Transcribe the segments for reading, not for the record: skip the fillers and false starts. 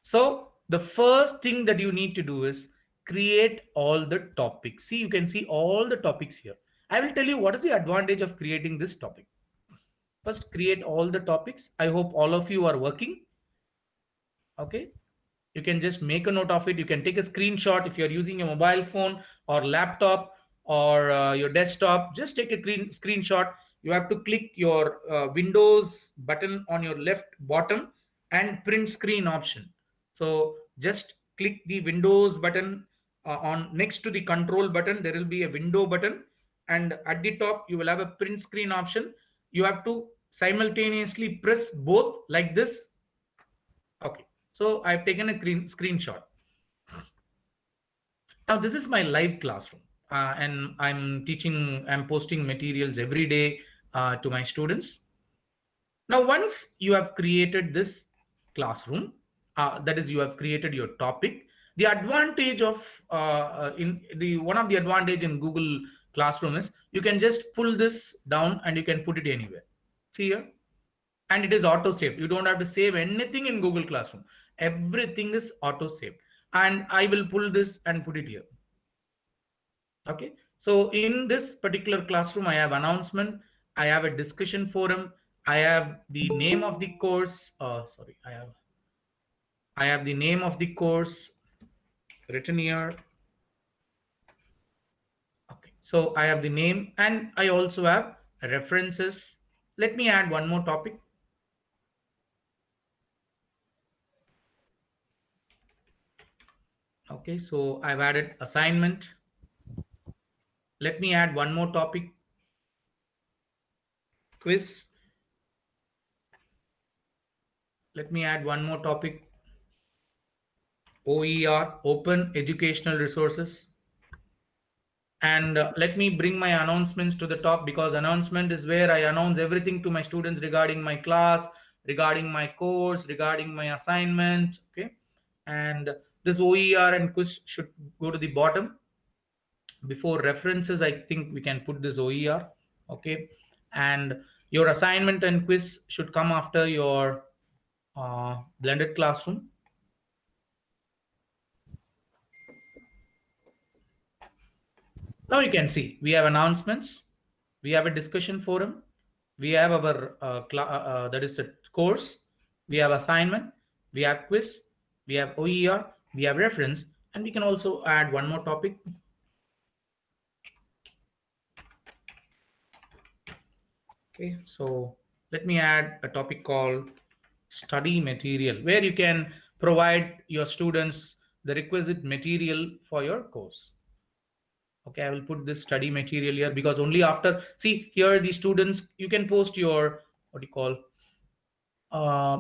So the first thing that you need to do is create all the topics. See, you can see all the topics here. I will tell you what is the advantage of creating this topic. First, create all the topics. I hope all of you are working. Okay. You can just make a note of it. You can take a screenshot if you're using a mobile phone or laptop or your desktop. Just take a screenshot. You have to click your Windows button on your left bottom and print screen option. So just click the Windows button on next to the control button. There will be a window button, and at the top you will have a print screen option. You have to simultaneously press both like this. Okay, so I've taken a screenshot. Now this is my live classroom, and I'm posting materials every day to my students. Now, once you have created this classroom, that is, you have created your topic. The advantage of in the one of the advantage in Google Classroom is you can just pull this down and you can put it anywhere. See here, and it is auto saved. You don't have to save anything in Google Classroom. Everything is auto saved, and I will pull this and put it here. Okay, so in this particular classroom, I have announcement, I have a discussion forum, I have the name of the course. Sorry, I have the name of the course written here. Okay, so I have the name and I also have references. Let me add one more topic. Okay, so I've added assignment. Let me add one more topic, quiz. Let me add one more topic, OER, open educational resources. And let me bring my announcements to the top, because announcement is where I announce everything to my students regarding my class, regarding my course, regarding my assignment. Okay, and this OER and quiz should go to the bottom. Before references, I think we can put this OER. Okay, and your assignment and quiz should come after your blended classroom. Now you can see we have announcements, we have a discussion forum, we have our that is the course, we have assignment, we have quiz, we have OER, we have reference, and we can also add one more topic. Okay, so let me add a topic called study material, where you can provide your students the requisite material for your course. Okay, I will put this study material here, because only after, see here, the students, you can post your, what do you call,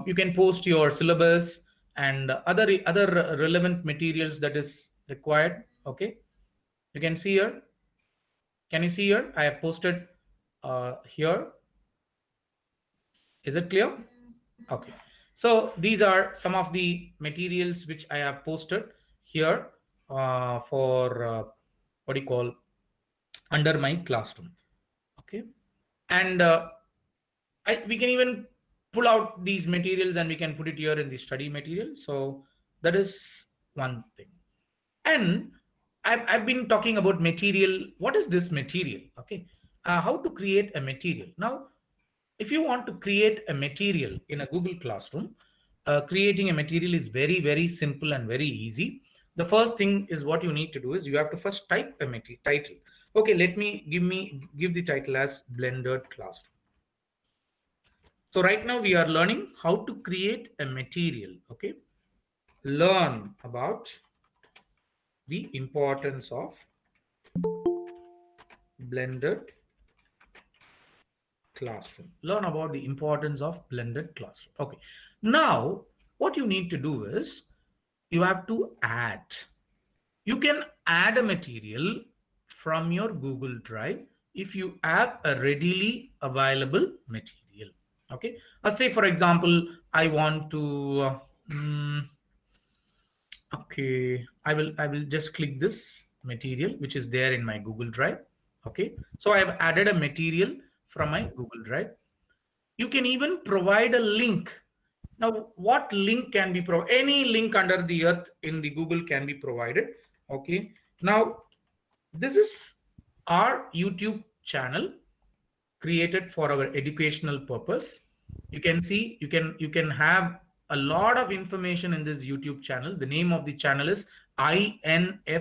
you can post your syllabus and other relevant materials that is required. Okay, you can see here, can you see here, I have posted here. Is it clear? Okay, so these are some of the materials which I have posted here for what do you call, under my classroom. Okay, and we can even pull out these materials and we can put it here in the study material. So that is one thing. And I've been talking about material. What is this material? Okay, how to create a material. Now, if you want to create a material in a Google Classroom, creating a material is very, very simple and very easy. The first thing is, what you need to do is you have to first type a title. Okay, let me give the title as blended classroom. So right now we are learning how to create a material. Okay, learn about the importance of blended classroom. Learn about the importance of blended classroom. Okay, now what you need to do is you have to add. You can add a material from your Google Drive if you have a readily available material. Okay, say for example, I want to okay, I will just click this material which is there in my Google Drive. Okay, so I have added a material from my Google Drive. You can even provide a link Now, what link can be provided? Any link under the earth in the Google can be provided. Okay. Now, this is our YouTube channel created for our educational purpose. You can see, you can have a lot of information in this YouTube channel. The name of the channel is INFOWLEDGE.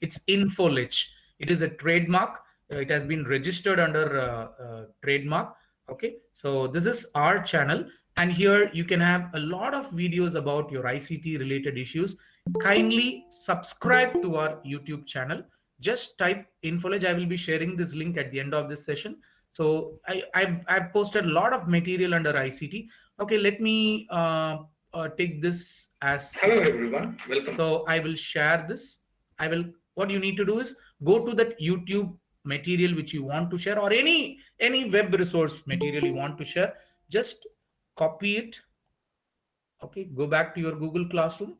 It's Infoledge. It is a trademark. It has been registered under trademark. Okay, so this is our channel, and here you can have a lot of videos about your ICT related issues. Kindly subscribe to our YouTube channel. Just type Infoledge. I will be sharing this link at the end of this session. So I've posted a lot of material under ICT. Okay, let me take this as. Hello everyone, welcome. So I will share this. I will. What you need to do is go to that YouTube material which you want to share, or any web resource material you want to share. Just copy it. Okay, go back to your Google Classroom.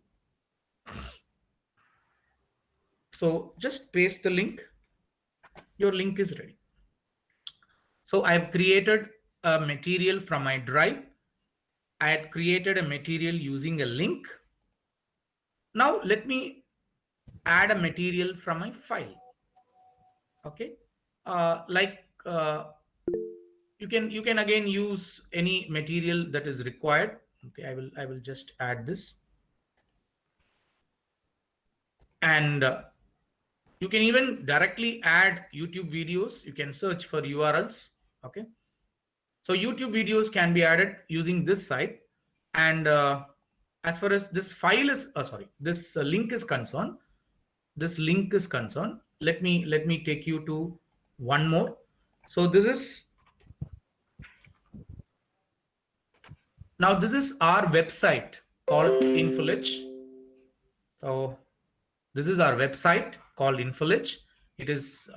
So just paste the link. Your link is ready. So I've created a material from my drive. I had created a material using a link. Now let me add a material from my file. Okay, like you can again use any material that is required. Okay, I will just add this, and you can even directly add YouTube videos. You can search for URLs. Okay, so YouTube videos can be added using this site, and as far as this file is this link is concerned, let me take you to one more. So this is our website called Infoledge. So this is our website called Infoledge. It is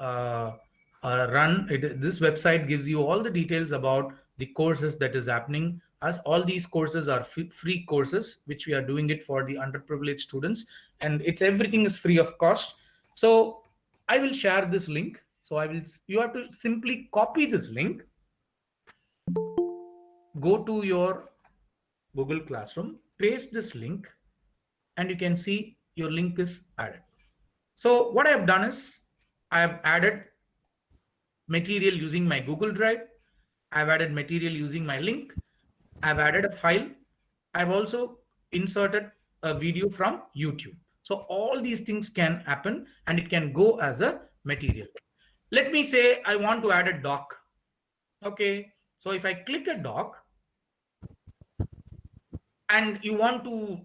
this website gives you all the details about the courses that is happening, as all these courses are free courses which we are doing it for the underprivileged students, and everything is free of cost. So I will share this link. So you have to simply copy this link, go to your Google Classroom, paste this link, and you can see your link is added. So what I have done is I have added material using my Google Drive. I've added material using my link. I've added a file. I've also inserted a video from YouTube. So all these things can happen, and it can go as a material. Let me say I want to add a doc. Okay, so if I click a doc, and you want to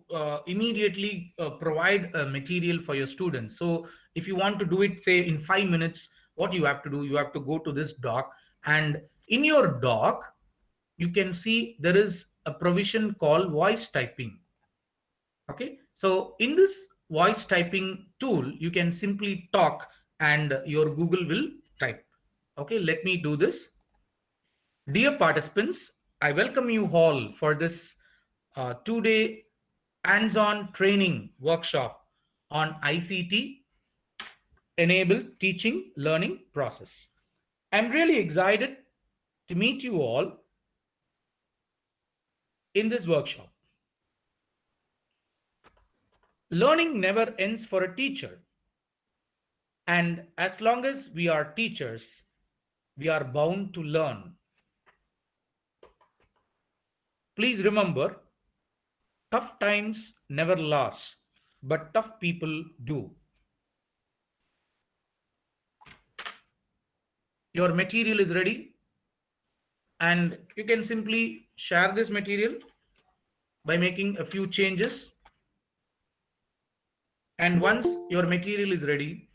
immediately provide a material for your students. So if you want to do it, say in 5 minutes, what you have to do, you have to go to this doc, and in your doc, you can see there is a provision called voice typing. Okay, so in this voice typing tool, you can simply talk and your Google will type. Okay, let me do this. Dear participants, I welcome you all for this 2-day hands-on training workshop on ICT enabled teaching learning process. I'm really excited to meet you all in this workshop. Learning never ends for a teacher, and as long as we are teachers, we are bound to learn. Please remember, tough times never last, but tough people do. Your material is ready, and you can simply share this material by making a few changes. And once your material is ready,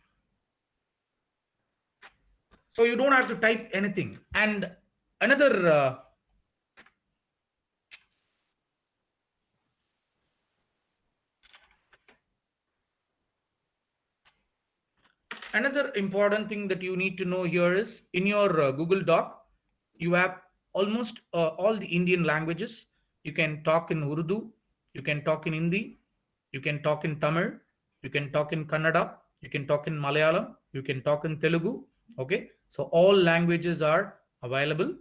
so you don't have to type anything. And another important thing that you need to know here is, in your Google Doc, you have almost all the Indian languages. You can talk in Urdu, you can talk in Hindi, you can talk in Tamil, you can talk in Kannada, you can talk in Malayalam, you can talk in Telugu. Okay, so all languages are available.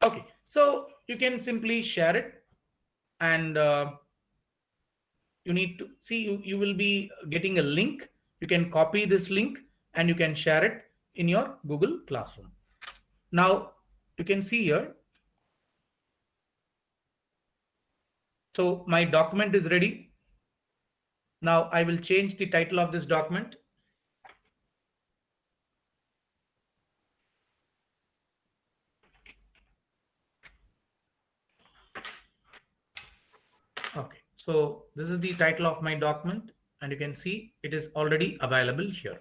Okay, so you can simply share it, and you need to see, you will be getting a link. You can copy this link and you can share it in your Google Classroom. Now you can see here, so my document is ready. Now I will change the title of this document. Okay, so this is the title of my document, and you can see it is already available here.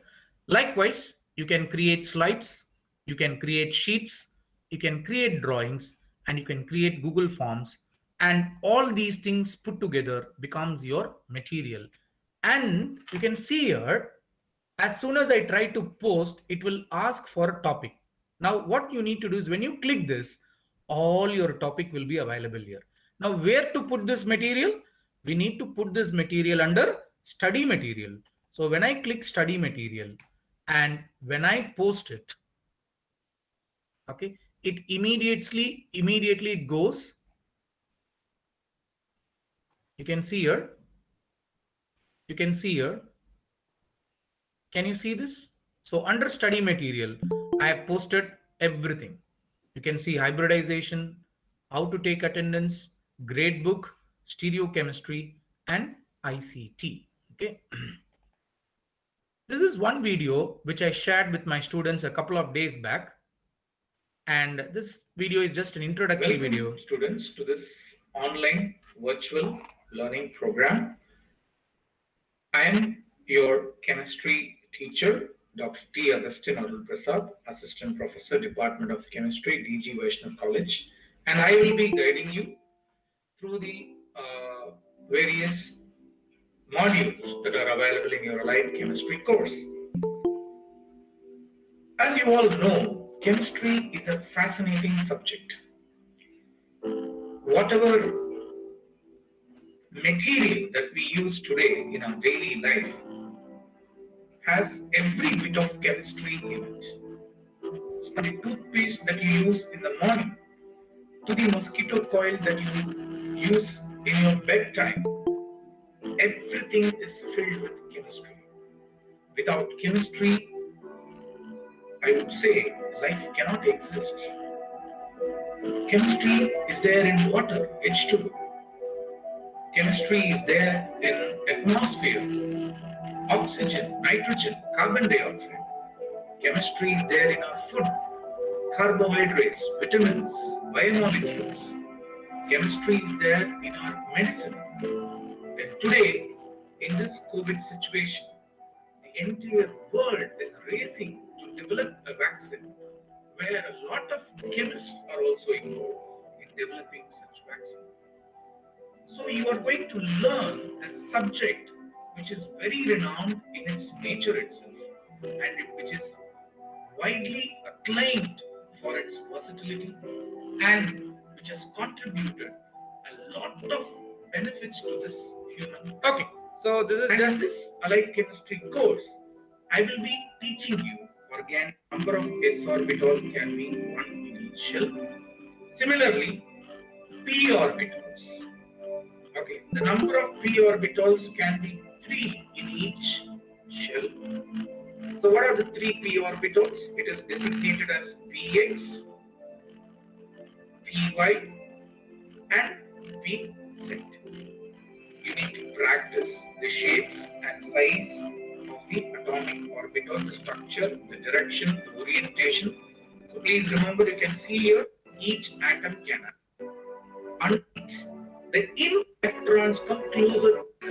Likewise, you can create slides, you can create sheets, you can create drawings, and you can create Google Forms, and all these things put together becomes your material. And you can see here, as soon as I try to post, it will ask for a topic. Now, what you need to do is when you click this, all your topic will be available here. Now, where to put this material? We need to put this material under study material. So when I click study material and when I post it, okay, it immediately it goes. You can see here, you can see here. Can you see this? So under study material, I have posted everything. You can see hybridization, how to take attendance, grade book, stereochemistry, and ICT. Okay. This is one video which I shared with my students a couple of days back. And this video is just an introductory video. Students, to this online virtual learning program. I am your chemistry teacher, Dr. T. Agustin Arul Prasad, Assistant Professor, Department of Chemistry, DG Vaishnav College, and I will be guiding you through the various modules that are available in your Allied Chemistry course. As you all know, chemistry is a fascinating subject. Whatever material that we use today in our daily life has every bit of chemistry in it. From the toothpaste that you use in the morning to the mosquito coil that you use in your bedtime, everything is filled with chemistry. Without chemistry, I would say life cannot exist. Chemistry is there in water, H2O. Chemistry is there in atmosphere, oxygen, nitrogen, carbon dioxide. Chemistry is there in our food, carbohydrates, vitamins, biomolecules. Chemistry is there in our medicine. And today, in this COVID situation, the entire world is racing to develop a vaccine where a lot of chemists are also involved in developing such vaccine. So you are going to learn a subject which is very renowned in its nature itself and which is widely acclaimed for its versatility and which has contributed a lot of benefits to this human. Okay, so this is just this allied chemistry course. I will be teaching you organic number of s orbital can be one in each shell. Similarly, p orbitals. Okay, the number of p orbitals can be 3 in each shell. So what are the 3 p orbitals? It is designated as px, py, and pz. You need to practice the shapes and size of the atomic orbital, the structure, the direction, the orientation. So please remember, you can see here each atom can have. Underneath, the in electrons come closer to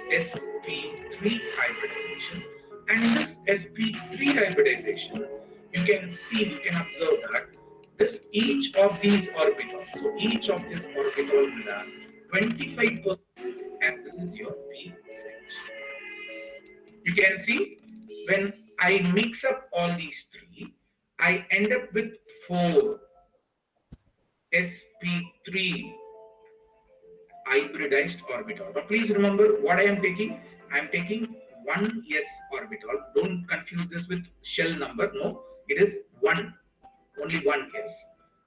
sp3 hybridization, and in this sp3 hybridization, you can see, you can observe that this each of these orbitals, so each of these orbitals will have 25%, and this is your p. You can see when I mix up all these three, I end up with 4 sp3 hybridized orbital. Now please remember what I am taking. I am taking one s orbital. Don't confuse this with shell number. No, it is one, only one s.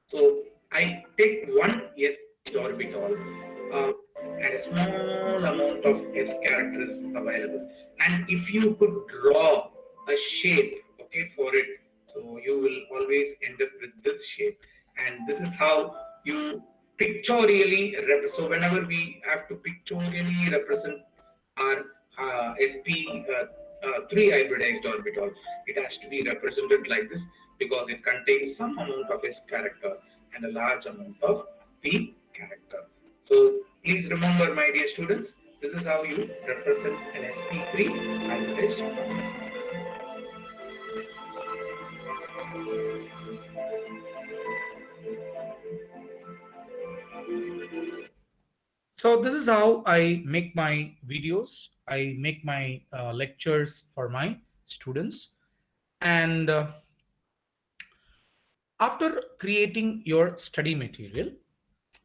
So I take one S orbital and a small amount of S characters available. And if you could draw a shape, okay, for it, so you will always end up with this shape. And this is how you pictorially represent. So whenever we have to pictorially represent our sp3 hybridized orbital, it has to be represented like this because it contains some amount of S character and a large amount of P character. So please remember, my dear students, this is how you represent an sp3 hybridized orbital. So this is how I make my videos. I make my lectures for my students. And after creating your study material,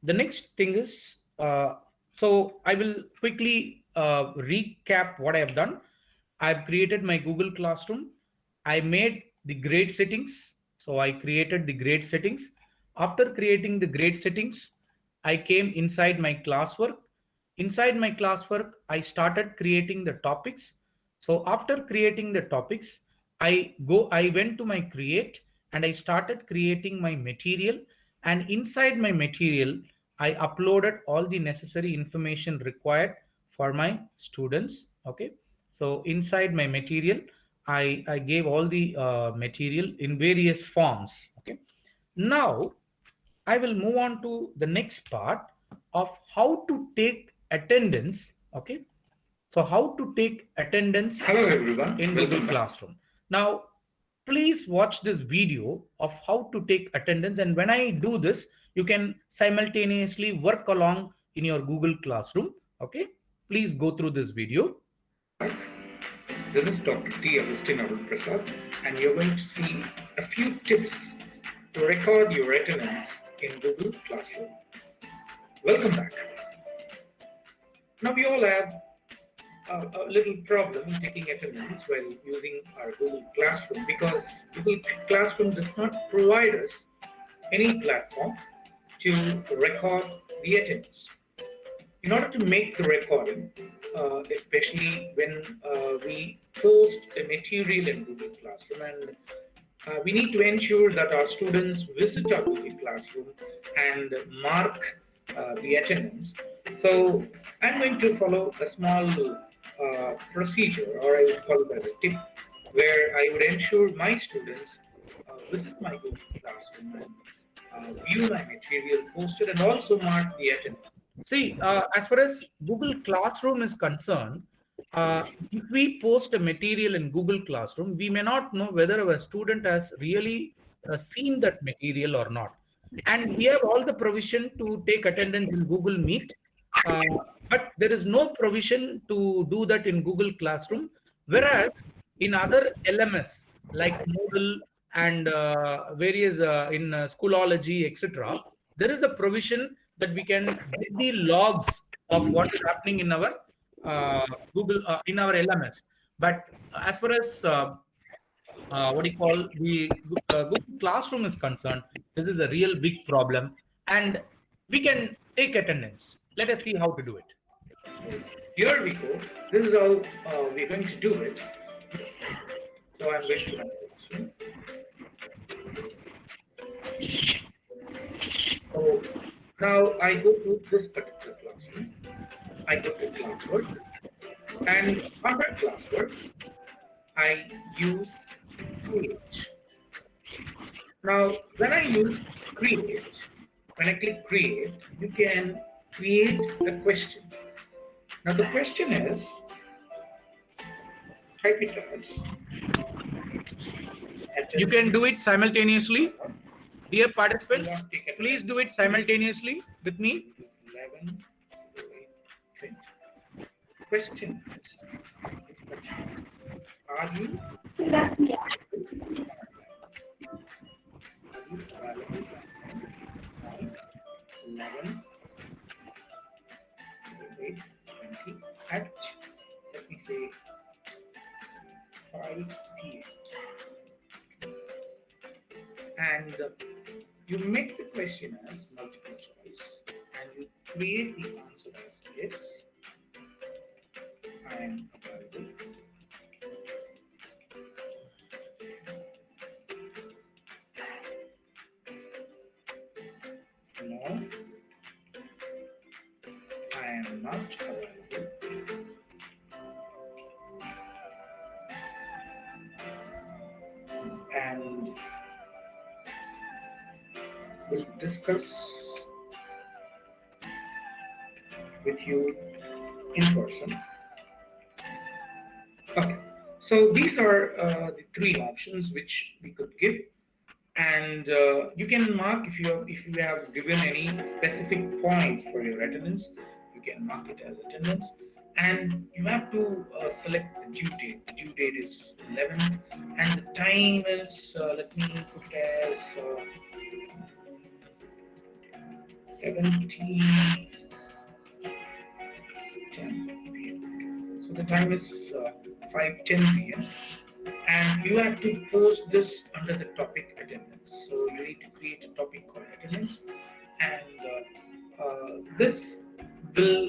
the next thing is, so I will quickly recap what I have done. I've created my Google Classroom. I made the grade settings. So I created the grade settings. After creating the grade settings, I came inside my classwork. Inside my classwork, I started creating the topics. So after creating the topics, I went to my create and I started creating my material. And inside my material, I uploaded all the necessary information required for my students. Okay. So inside my material, I gave all the material in various forms. Okay. Now I will move on to the next part of how to take attendance. Okay. So how to take attendance. Hello everyone. In Google Classroom. Now, please watch this video of how to take attendance. And when I do this, you can simultaneously work along in your Google Classroom. Okay. Please go through this video. This is Dr. T. Agustin Arul Prasad, and you're going to see a few tips to record your attendance in Google Classroom. Welcome back. Now we all have a little problem in taking attendance while using our Google Classroom because Google Classroom does not provide us any platform to record the attendance. In order to make the recording, especially when we post a material in Google Classroom, and we need to ensure that our students visit our Google Classroom and mark the attendance. So I'm going to follow a small procedure, or I would call it as a tip, where I would ensure my students visit my Google Classroom and view my material posted and also mark the attendance. See, as far as Google Classroom is concerned, if we post a material in Google Classroom, we may not know whether our student has really seen that material or not. And we have all the provision to take attendance in Google Meet, uh, but there is no provision to do that in Google Classroom. Whereas in other LMS like Moodle and various in Schoology, etc., there is a provision that we can get the logs of what is happening in our Google in our LMS. But as far as what do you call the Google Classroom is concerned, this is a real big problem, and we can take attendance. Let us see how to do it. Here we go. This is how we're going to do it. So I'm going to my classroom. So now I go to this particular classroom. I go to classwork, and under classwork, I use create. Now, when I use create, when I click create, you can create a question. Now, the question is, type it as. You can do it simultaneously. Dear participants, please do it simultaneously with me. 11, 20. Question is, are you available? On 11, 20 at, let me say, 5 p.m. And You make the question as multiple choice and you create the answer as yes, I am available. No, I am not available. And we'll discuss with you in person. Okay, so these are the three options which we could give, and you can mark if you have given any specific points for your attendance. You can mark it as attendance, and you have to select the due date. The due date is 11th, and the time is let me put as 17:10 p.m. So the time is 5:10 p.m. and you have to post this under the topic attendance. So you need to create a topic called attendance, and this will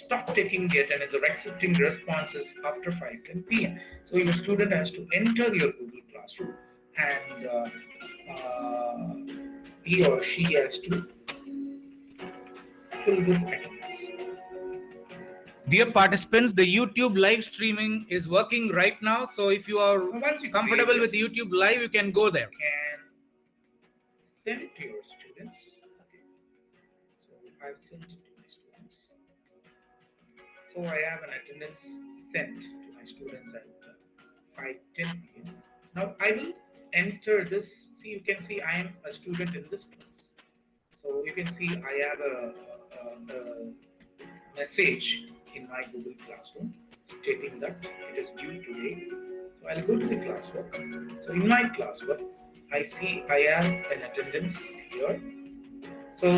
stop taking the attendance or accepting responses after 5:10 p.m. So your student has to enter your Google Classroom, and he or she has to fill this attendance. Dear participants, the YouTube live streaming is working right now. So if you are comfortable with YouTube live, you can go there. Can send it to your students. Okay. So I've sent it to my students. So I have an attendance sent to my students at 5:10 p.m. Now I will enter this. See, you can see I am a student in this class. So you can see I have a message in my Google Classroom stating that it is due today. So I'll go to the classwork. So in my classwork, I see I have an attendance here. So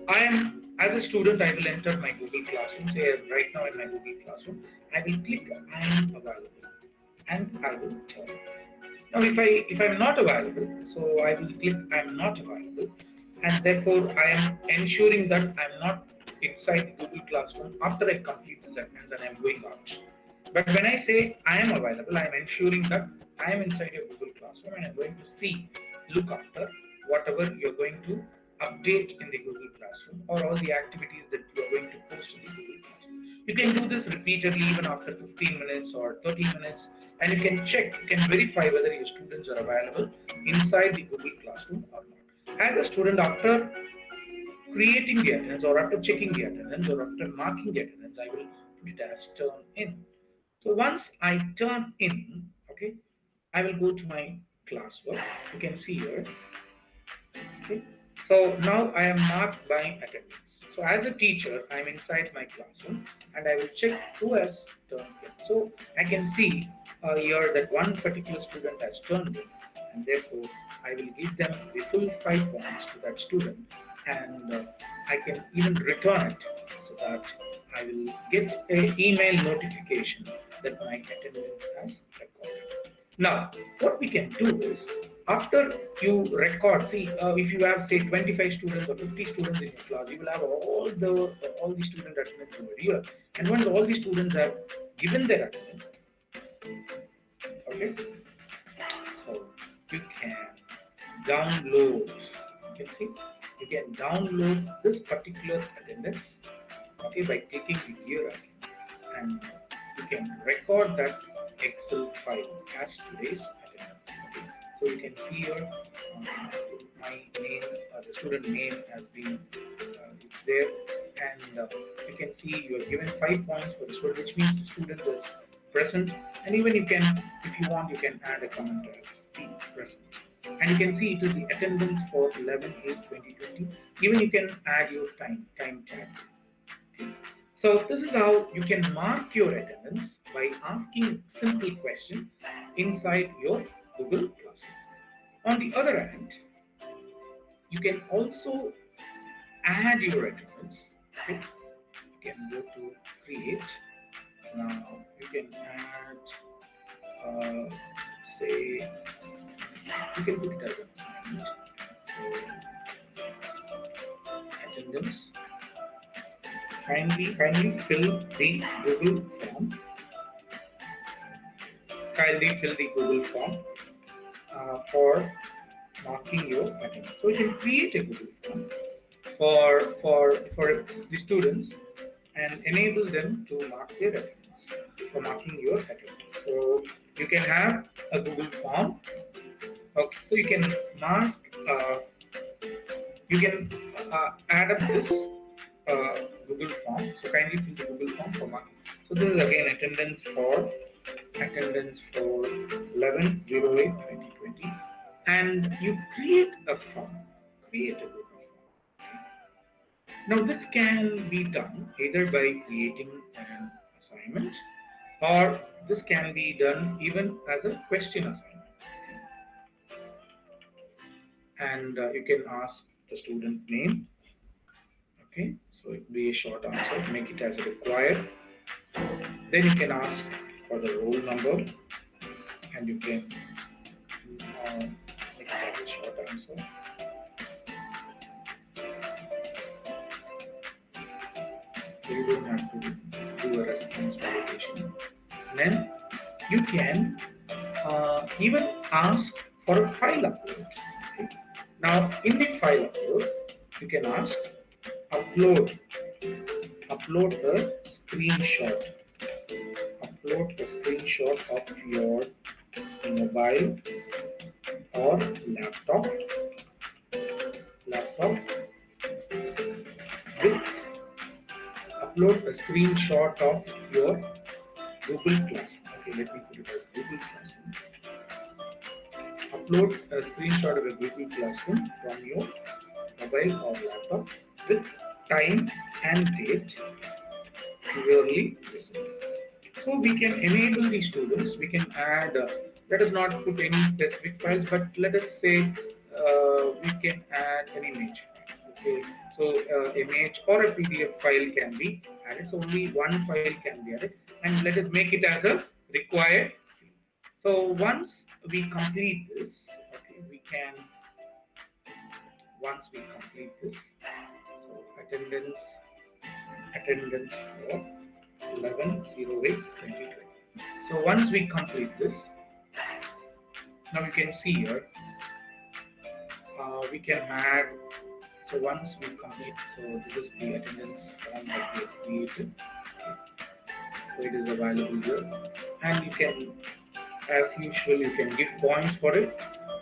I am, as a student, I will enter my Google Classroom. Say right now in my Google Classroom, I will click I am available, and I will turn. Now if I'm not available, so I will click I'm not available, and therefore I am ensuring that I'm not inside the Google Classroom after I complete the sentence and I'm going out. But when I say I am available, I am ensuring that I am inside your Google Classroom and I'm going to see, look after whatever you're going to update in the Google Classroom or all the activities that you are going to post in the Google Classroom. You can do this repeatedly even after 15 minutes or 30 minutes, and you can check, you can verify whether your students are available inside the Google Classroom or not. As a student, after creating the attendance or after checking the attendance or after marking the attendance, I will put it as turn in. So once I turn in, okay, I will go to my classwork. You can see here. Okay. So now I am marked by attendance. So as a teacher, I am inside my classroom and I will check who has turned in. So I can see here that one particular student has turned in, and therefore I will give them the full 5 points to that student, and I can even return it so that I will get an email notification that my attendance has recorded. Now, what we can do is, after you record, see, if you have say 25 students or 50 students in your class, you will have all the student attendance over here. And once all the students have given their attendance, okay, so you can download. You can see, you can download this particular attendance, okay, by clicking the gear icon, and you can record that Excel file as today's attendance. Okay. So you can see here my name, the student name has been it's there, and you can see you are given 5 points for the student, which means the student was present. And even you can, if you want, you can add a comment as being present. And you can see it is the attendance for 11/8/2020. Even you can add your time tag. Okay. So this is how you can mark your attendance by asking simple question inside your Google Classroom. On the other hand, you can also add your attendance. Okay. You can go to create. Now you can add, say, you can put it as an assignment. Attendance. Kindly fill the Google form. Kindly fill the Google form for marking your attendance. So you can create a Google form for the students and enable them to mark their attendance for marking your attendance. So you can have a Google form. Okay, so you can mark. You can add up this Google form. So kindly fill the Google form for marking. So this is again attendance for 11/08/2020, and you create a form. Create a Google form. Now this can be done either by creating an assignment, or this can be done even as a question assignment. And you can ask the student name. Okay, so it will be a short answer. Make it as required. Then you can ask for the roll number, and you can make it as a short answer. So you don't have to do a response validation. Then you can even ask for a file upload. Okay? Now in the file upload, you can ask upload the screenshot. Upload a screenshot of your mobile or laptop with upload a screenshot of your Google Classroom. Okay, let me put it as Google Classroom. Upload a screenshot of a Google Classroom from your mobile or laptop with time and date clearly visible. So we can enable the students. We can add. Let us not put any specific files, but let us say we can add an image. Okay, so image or a PDF file can be added. So only one file can be added, and let us make it as a required. So once we complete this, okay, once we complete this, so attendance for 11/08/2020. So once we complete this, now you can see here, we can add. So once we complete, so this is the attendance form that we have created. So it is available here, and you can, as usual, you can give points for it,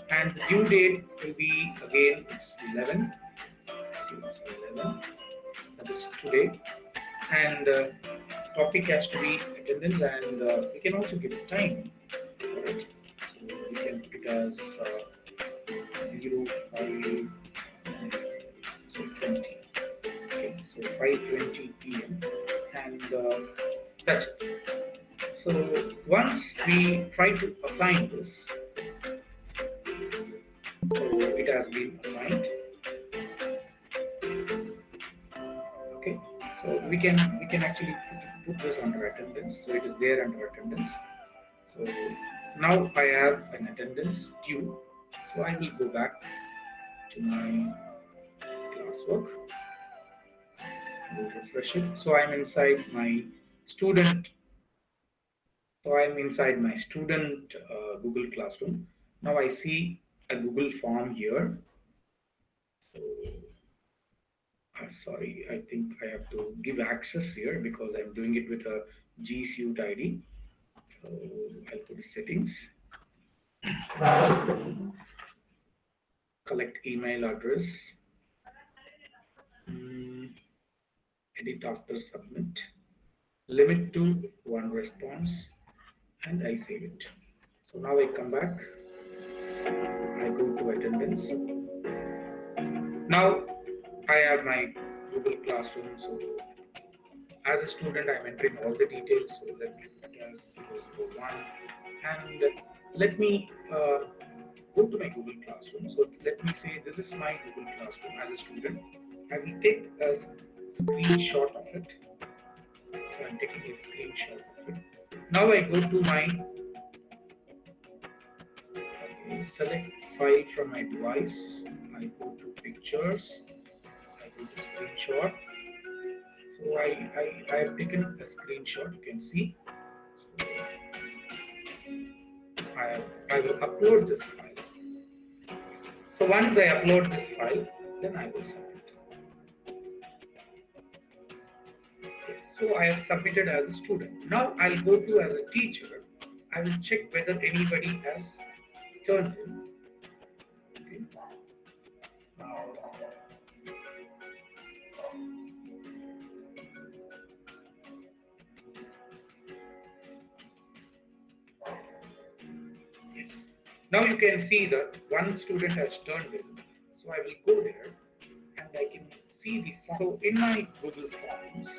and the due date will be again it's 11. That is today, and topic has to be attendance, and we can also give time for it. So we can put it as 05 so 20. Okay, so 5:20 p.m. and that's it. So once we try to assign this, so it has been assigned. Okay, so we can actually put this under attendance. So it is there under attendance. So now I have an attendance due. So I will go back to my classwork. I will refresh it. So I'm inside my student. So I'm inside my student Google Classroom. Now I see a Google form here. So sorry, I think I have to give access here because I'm doing it with a G Suite ID. So I'll go to settings, collect email address, edit after submit, limit to one response, and I save it. So now I come back, I go to attendance. Now I have my Google Classroom. So as a student, I'm entering all the details. So let me put as 001, and let me go to my Google Classroom. So let me say this is my Google Classroom as a student. I will take a screenshot of it. So I'm taking a screenshot of it. Now I go to my select file from my device. I go to pictures, I go to screenshot. So I have taken a screenshot, you can see. So I will upload this file. So once I upload this file, then I will submit. Yes, so I have submitted as a student. Now I'll go to as a teacher. I will check whether anybody has turned in. Okay. Yes. Now you can see that one student has turned in. So I will go there and I can see the form. So in my Google Forms,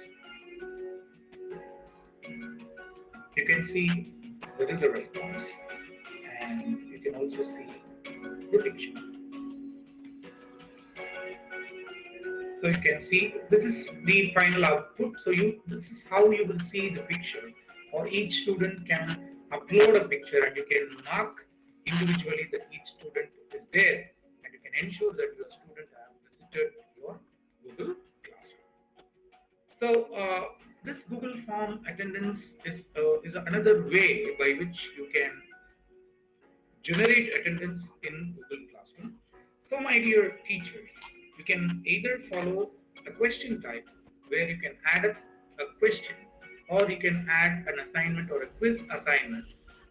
you can see there is a response and you can also see the picture. So you can see this is the final output. So this is how you will see the picture, or each student can upload a picture and you can mark individually that each student is there, and you can ensure that your student have visited your Google Classroom. So this Google Form attendance is another way by which you can generate attendance in Google Classroom. So, my dear teachers, you can either follow a question type where you can add up a question, or you can add an assignment or a quiz assignment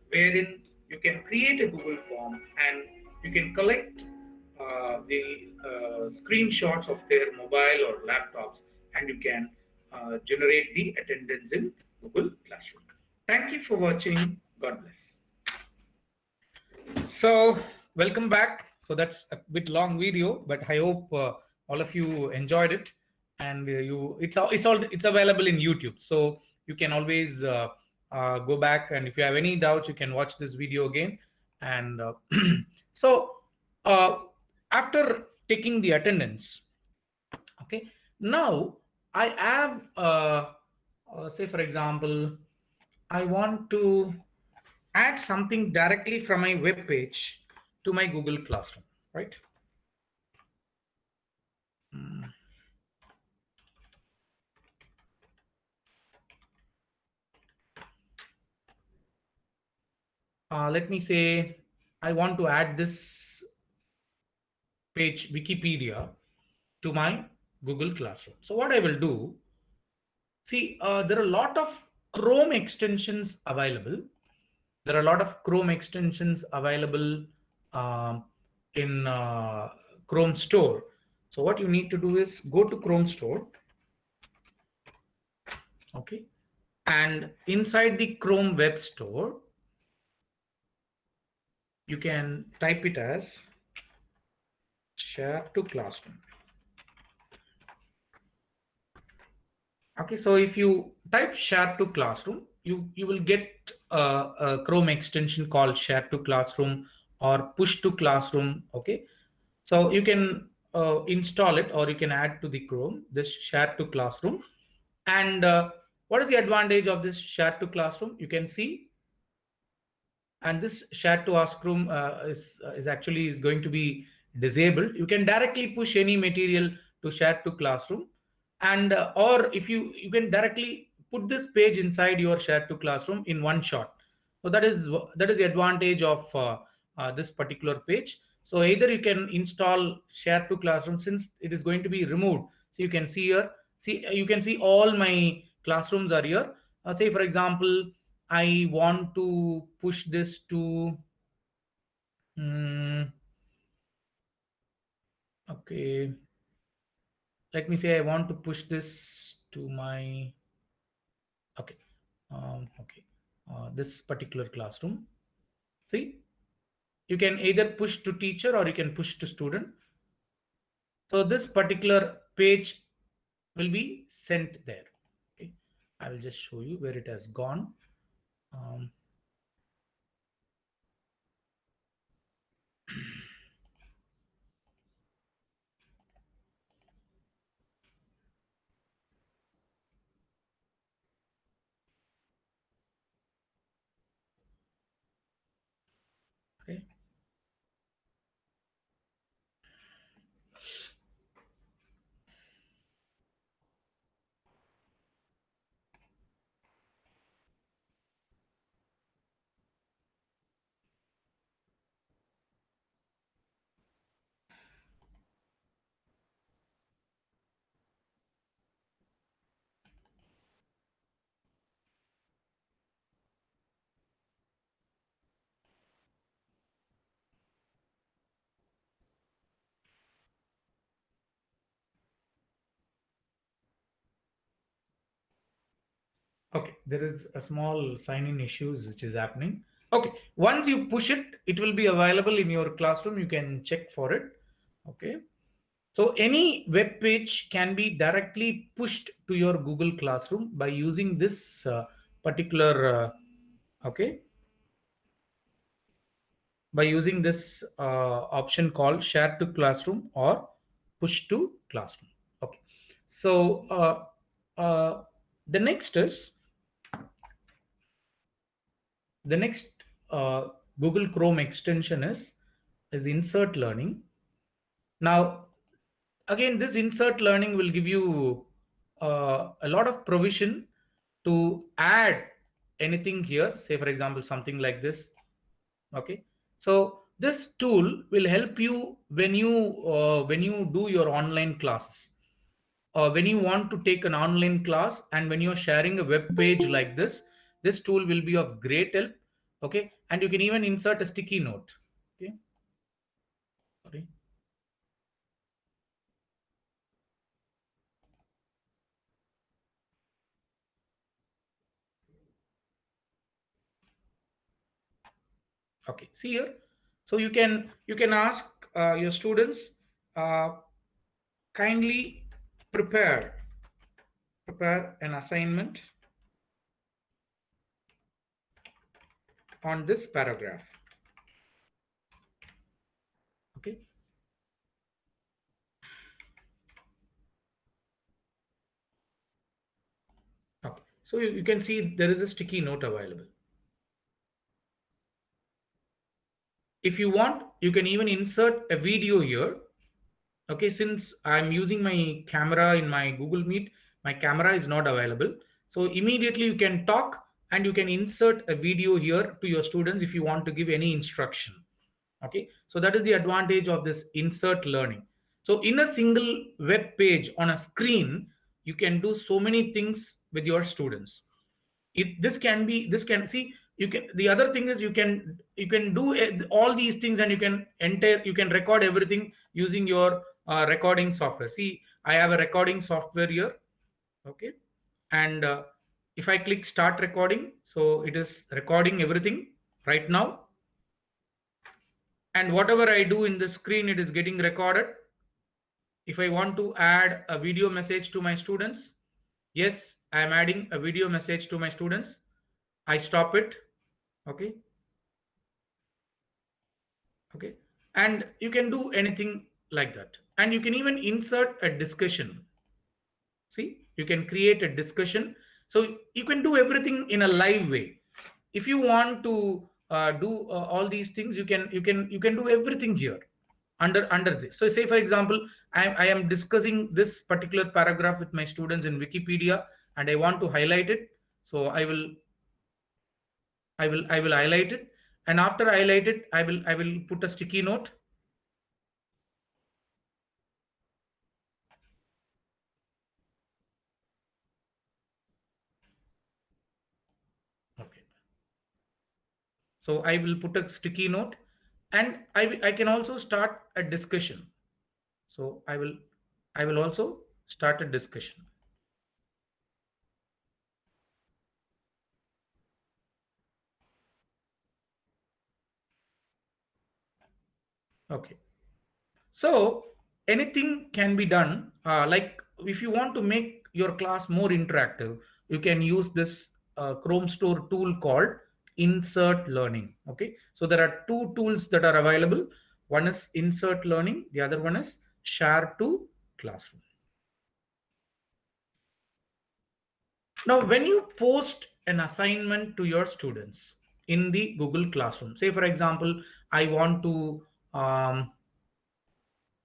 wherein you can create a Google form and you can collect the screenshots of their mobile or laptops, and you can generate the attendance in Google Classroom. Thank you for watching. God bless. So welcome back. So that's a bit long video, but I hope all of you enjoyed it. And it's available in YouTube, so you can always go back, and if you have any doubts, you can watch this video again. And so uh, after taking the attendance, okay, now I have say for example, I want to add something directly from my web page to my Google Classroom, right? Mm. Let me say I want to add this page Wikipedia to my Google Classroom. So what I will do, see, there are a lot of Chrome extensions available. There are a lot of Chrome extensions available um, in Chrome Store. So what you need to do is go to Chrome Store, okay, and inside the Chrome Web Store, you can type it as share to classroom. Okay, so if you type share to classroom, you will get a Chrome extension called share to classroom or push to classroom. Okay, so you can install it, or you can add to the Chrome this share to classroom. And what is the advantage of this share to classroom? You can see, and this share to ask room is actually is going to be disabled. You can directly push any material to share to classroom, and or if you can directly put this page inside your share to classroom in one shot. So that is the advantage of this particular page. So either you can install share to classroom, since it is going to be removed. So you can see here, see, you can see all my classrooms are here. Say for example, I want to push this to, mm, okay, let me say I want to push this to my, okay, okay, this particular classroom. See, you can either push to teacher or you can push to student. So this particular page will be sent there. Okay, I will just show you where it has gone. Um, okay. Okay, there is a small sign-in issues which is happening. Okay, once you push it, it will be available in your classroom. You can check for it. Okay, so any web page can be directly pushed to your Google Classroom by using this particular okay, by using this option called share to classroom or push to classroom. Okay, so the next is the next Google Chrome extension is insert learning. Now again, this insert learning will give you a lot of provision to add anything here. Say for example something like this. Okay, so this tool will help you when you do your online classes, when you want to take an online class, and when you're sharing a web page like this tool will be of great help. Okay, and you can even insert a sticky note. Okay, sorry. Okay, see here, so you can ask your students, uh, kindly prepare an assignment on this paragraph. Okay, okay, so you can see there is a sticky note available. If you want, you can even insert a video here. Okay, since I'm using my camera in my Google Meet, my camera is not available, so immediately you can talk and you can insert a video here to your students if you want to give any instruction. Okay, so that is the advantage of this insert learning. So in a single web page on a screen, you can do so many things with your students. This can see, you can, the other thing is you can do all these things, and you can record everything using your recording software. See, I have a recording software here. Okay, and if I click start recording, so it is recording everything right now, and whatever I do in the screen, it is getting recorded. If I want to add a video message to my students, yes, I am adding a video message to my students. I stop it. Okay, okay, and you can do anything like that, and you can even insert a discussion. See, you can create a discussion, so you can do everything in a live way. If you want to do all these things, you can do everything here under this. So say for example, I am discussing this particular paragraph with my students in Wikipedia, and I want to highlight it. So I will highlight it, and after I highlight it, I will put a sticky note. Okay, so I will put a sticky note, and I can also start a discussion. So I will also start a discussion. Okay, so anything can be done. Like if you want to make your class more interactive, you can use this Chrome Store tool called Insert Learning. Okay, so there are two tools that are available. One is Insert Learning, the other one is Share to Classroom. Now, when you post an assignment to your students in the Google Classroom, say for example, I want to um,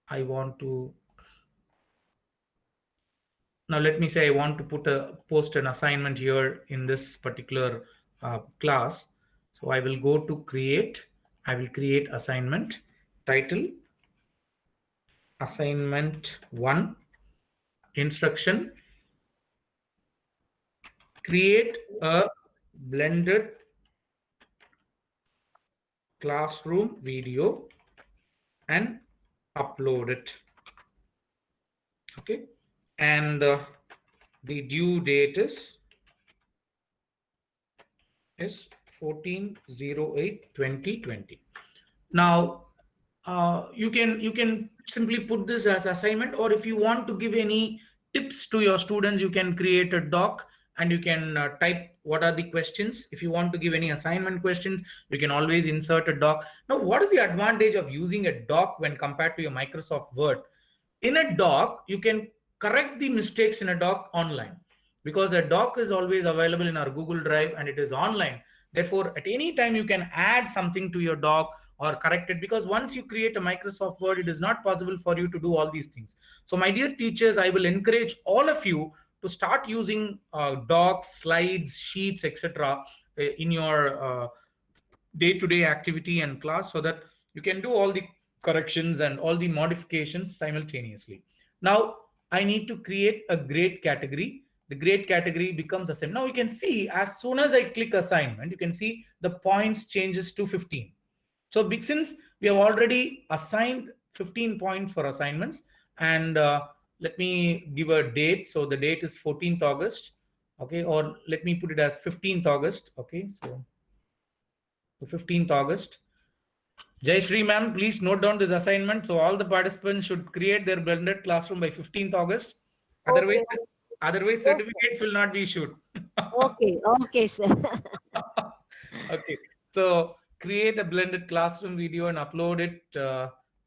I want to now let me say I want to post an assignment here in this particular class. So I will go to create. I will create assignment, title assignment 1, instruction, create a blended classroom video and upload it. Okay, and the due date is is 14/08/2020. Now you can simply put this as assignment, or if you want to give any tips to your students, you can create a doc and you can type what are the questions. If you want to give any assignment questions, you can always insert a doc. Now, what is the advantage of using a doc when compared to your Microsoft Word? In a doc, you can correct the mistakes in a doc online, because a doc is always available in our Google Drive and it is online. Therefore, at any time you can add something to your doc or correct it, because once you create a Microsoft Word, it is not possible for you to do all these things. So my dear teachers, I will encourage all of you to start using docs, slides, sheets, etc. In your day-to-day activity and class, so that you can do all the corrections and all the modifications simultaneously. Now I need to create a grade category. The grade category becomes assignment. Now you can see, as soon as I click assignment, you can see the points changes to 15. So since we have already assigned 15 points for assignments, and let me give a date. So the date is 14th August. Okay, or let me put it as 15th August. Okay, so 15th August. Jai Shri ma'am, please note down this assignment. So all the participants should create their blended classroom by 15th August. Otherwise, Okay. otherwise Okay. certificates will not be issued. Okay. Okay, sir. Okay, so create a blended classroom video and upload it.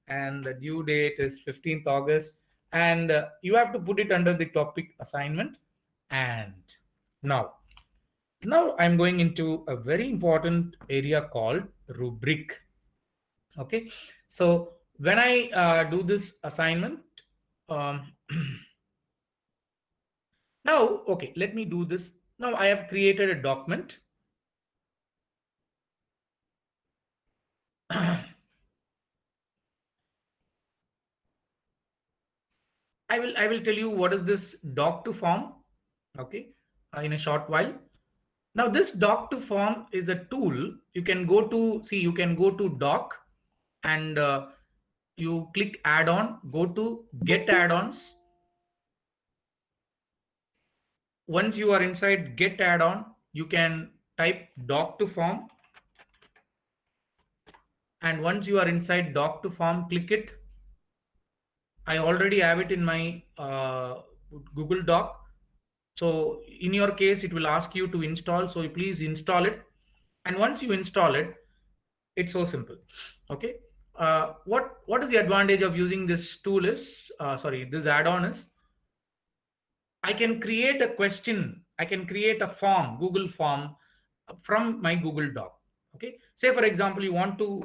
And the due date is 15th August. And you have to put it under the topic assignment. And now, now I'm going into a very important area called rubric. Okay, so when I do this assignment, um, now, okay, let me do this. Now I have created a document. I will tell you what is this doc to form. Okay, in a short while. Now this doc to form is a tool. You can go to, see, you can go to doc, and you click add-on, go to get add-ons. Once you are inside get add-on, you can type doc to form, and once you are inside doc to form, click it. I already have it in my Google Doc. So in your case, it will ask you to install. So please install it. And once you install it, it's so simple. Okay. What is the advantage of using this tool is, sorry, this add-on is, I can create a question. I can create a form, Google form, from my Google Doc. Okay. Say for example, you want to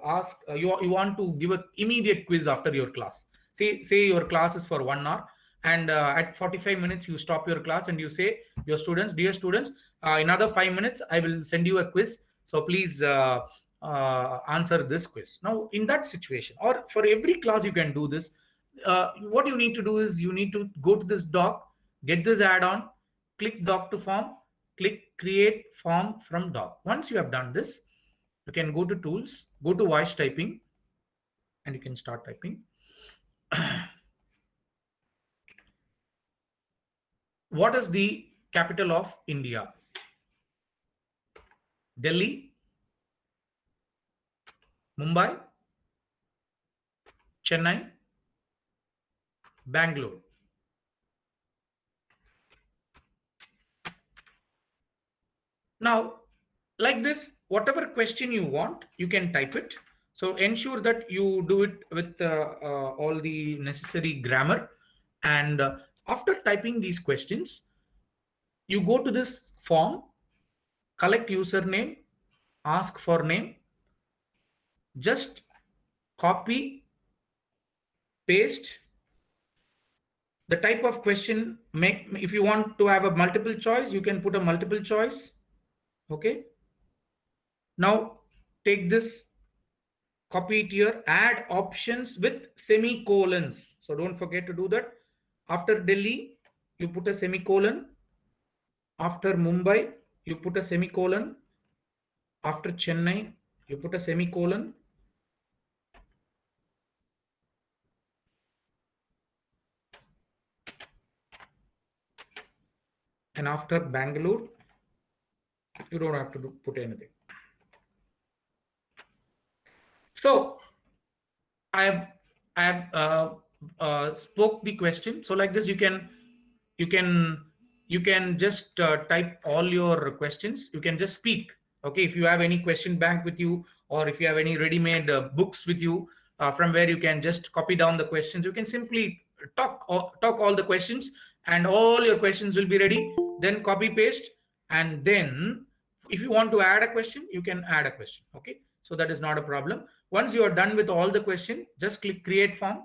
ask, you want to give an immediate quiz after your class. Say your class is for 1 hour, and at 45 minutes you stop your class and you say your students, dear students, in another 5 minutes I will send you a quiz. So please answer this quiz. Now in that situation, or for every class you can do this. What you need to do is you need to go to this doc, get this add-on, click doc to form, click create form from doc. Once you have done this, you can go to tools, go to voice typing, and you can start typing. What is the capital of India? Delhi, Mumbai, Chennai, Bangalore. Now, like this, whatever question you want, you can type it. So ensure that you do it with all the necessary grammar. And after typing these questions, you go to this form, collect username, ask for name, just copy, paste the type of question. Make, if you want to have a multiple choice, you can put a multiple choice. Okay. Now take this, copy it here, add options with semicolons. So don't forget to do that. After Delhi, you put a semicolon. After Mumbai, you put a semicolon. After Chennai, you put a semicolon. And after Bangalore, You don't have to put anything. So I have spoke the question. So like this, you can you can just type all your questions. You can just speak. Okay, if you have any question bank with you, or if you have any ready-made books with you, from where you can just copy down the questions, you can simply talk all the questions, and all your questions will be ready. Then copy paste, and then if you want to add a question, you can add a question. Okay, so that is not a problem. Once you are done with all the question, just click create form.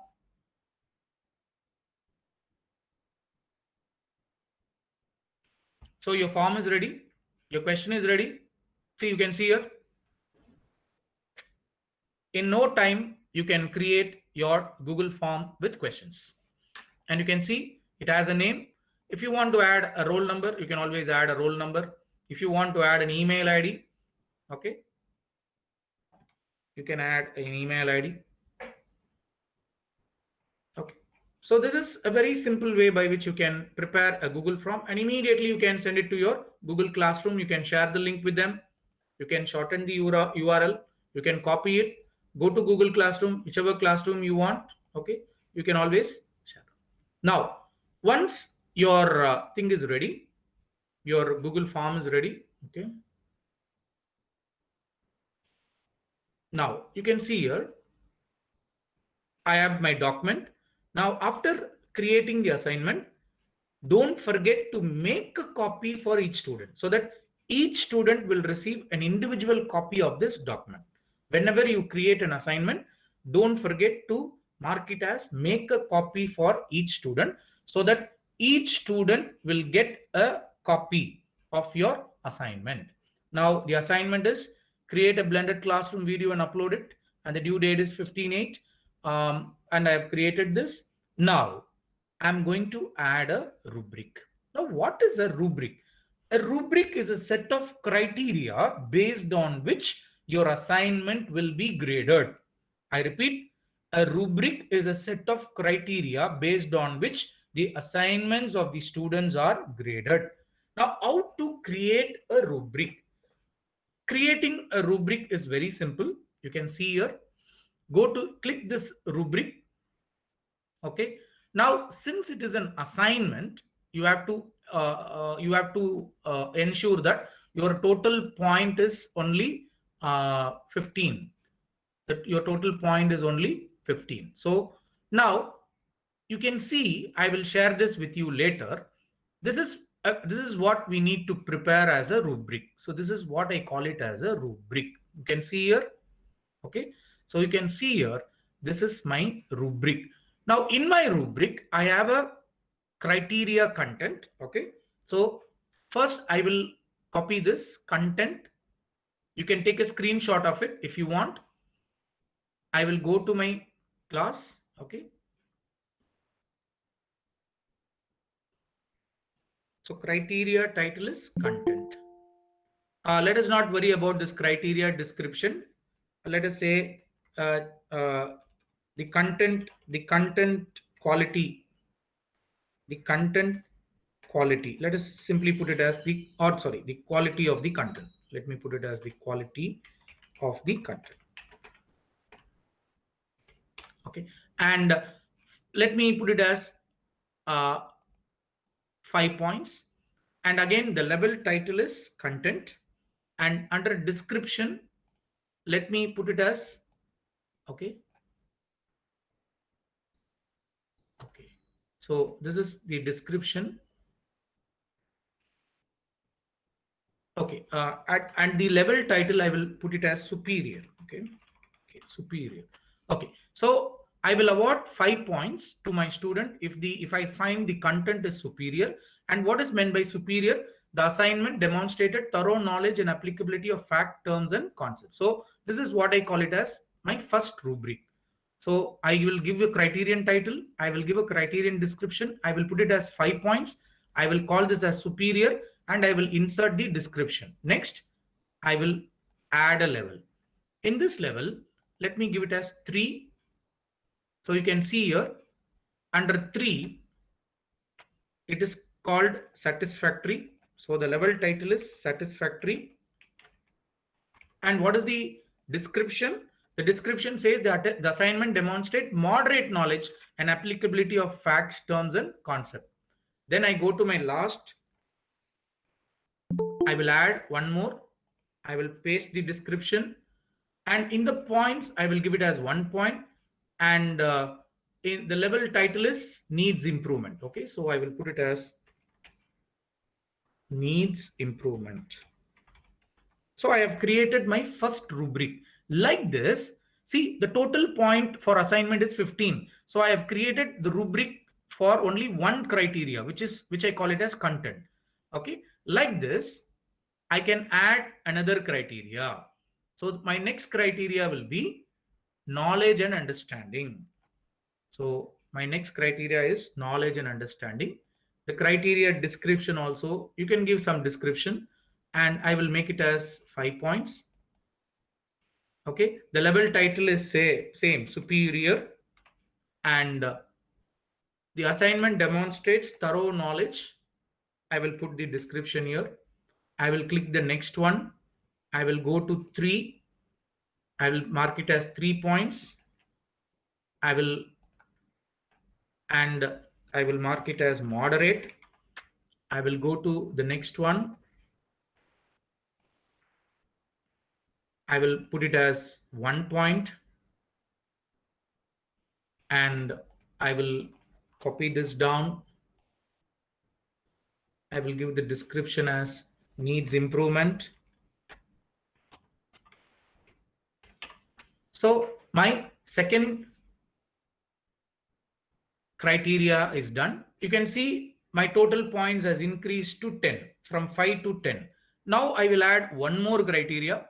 So your form is ready, your question is ready. See, you can see here, in no time you can create your Google form with questions. And you can see it has a name. If you want to add a roll number, you can always add a roll number. If you want to add an email ID, okay, you can add an email ID. Okay, so this is a very simple way by which you can prepare a Google form, and immediately you can send it to your Google Classroom. You can share the link with them. You can shorten the URL. You can copy it, go to Google Classroom, whichever classroom you want. Okay, you can always share. Now, once your thing is ready, your Google form is ready. Okay, now you can see here, I have my document. Now, after creating the assignment, don't forget to make a copy for each student, so that each student will receive an individual copy of this document. Whenever you create an assignment, don't forget to mark it as make a copy for each student, so that each student will get a copy of your assignment. Now the assignment is create a blended classroom video and upload it, and the due date is 15/8. And I have created this. Now I'm going to add a rubric. Now, what is a rubric? A rubric is a set of criteria based on which your assignment will be graded. I repeat, a rubric is a set of criteria based on which the assignments of the students are graded. Now, how to create a rubric? Creating a rubric is very simple. You can see here. Go to click this rubric. Okay, now since it is an assignment, you have to ensure that your total point is only 15, that your total point is only 15. So now you can see, I will share this with you later. This is what we need to prepare as a rubric. So this is what I call it as a rubric. You can see here. Okay, so you can see here, this is my rubric. Now in my rubric I have a criteria content. Okay, so first I will copy this content. You can take a screenshot of it if you want. I will go to my class. Okay, so criteria title is content. Let us not worry about this criteria description. Let us say the content quality, the content quality. Let us simply put it as the, or sorry, the quality of the content. Let me put it as the quality of the content. Okay, and let me put it as uh, 5 points. And again, the level title is content, and under description, let me put it as, okay, okay. So this is the description. Okay, and the level title I will put it as superior. Okay, okay, superior. Okay, so I will award 5 points to my student if I find the content is superior. And what is meant by superior? The assignment demonstrated thorough knowledge and applicability of fact, terms, and concepts. So this is what I call it as my first rubric. So I will give a criterion title, I will give a criterion description, I will put it as 5 points, I will call this as superior, and I will insert the description. Next, I will add a level. In this level, let me give it as 3. So you can see here, under 3, it is called satisfactory. So the level title is satisfactory. And what is the description? The description says that the assignment demonstrate moderate knowledge and applicability of facts, terms, and concept. Then I go to my last. I will add one more. I will paste the description, and in the points I will give it as 1 point, and in the level title is needs improvement. Okay, so I will put it as needs improvement. So I have created my first rubric like this. See, the total point for assignment is 15. So I have created the rubric for only one criteria, which I call it as content. Okay, like this, I can add another criteria. So my next criteria will be knowledge and understanding. So my next criteria is knowledge and understanding. The criteria description also, you can give some description, and I will make it as 5 points. Okay, the level title is same superior, and the assignment demonstrates thorough knowledge. I will put the description here. I will click the next one. I will go to 3. I will mark it as 3 points. I will and I will mark it as moderate. I will go to the next one. I will put it as 1 point, and I will copy this down. I will give the description as needs improvement. So my second criteria is done. You can see my total points has increased to 10, from 5 to 10. Now I will add one more criteria,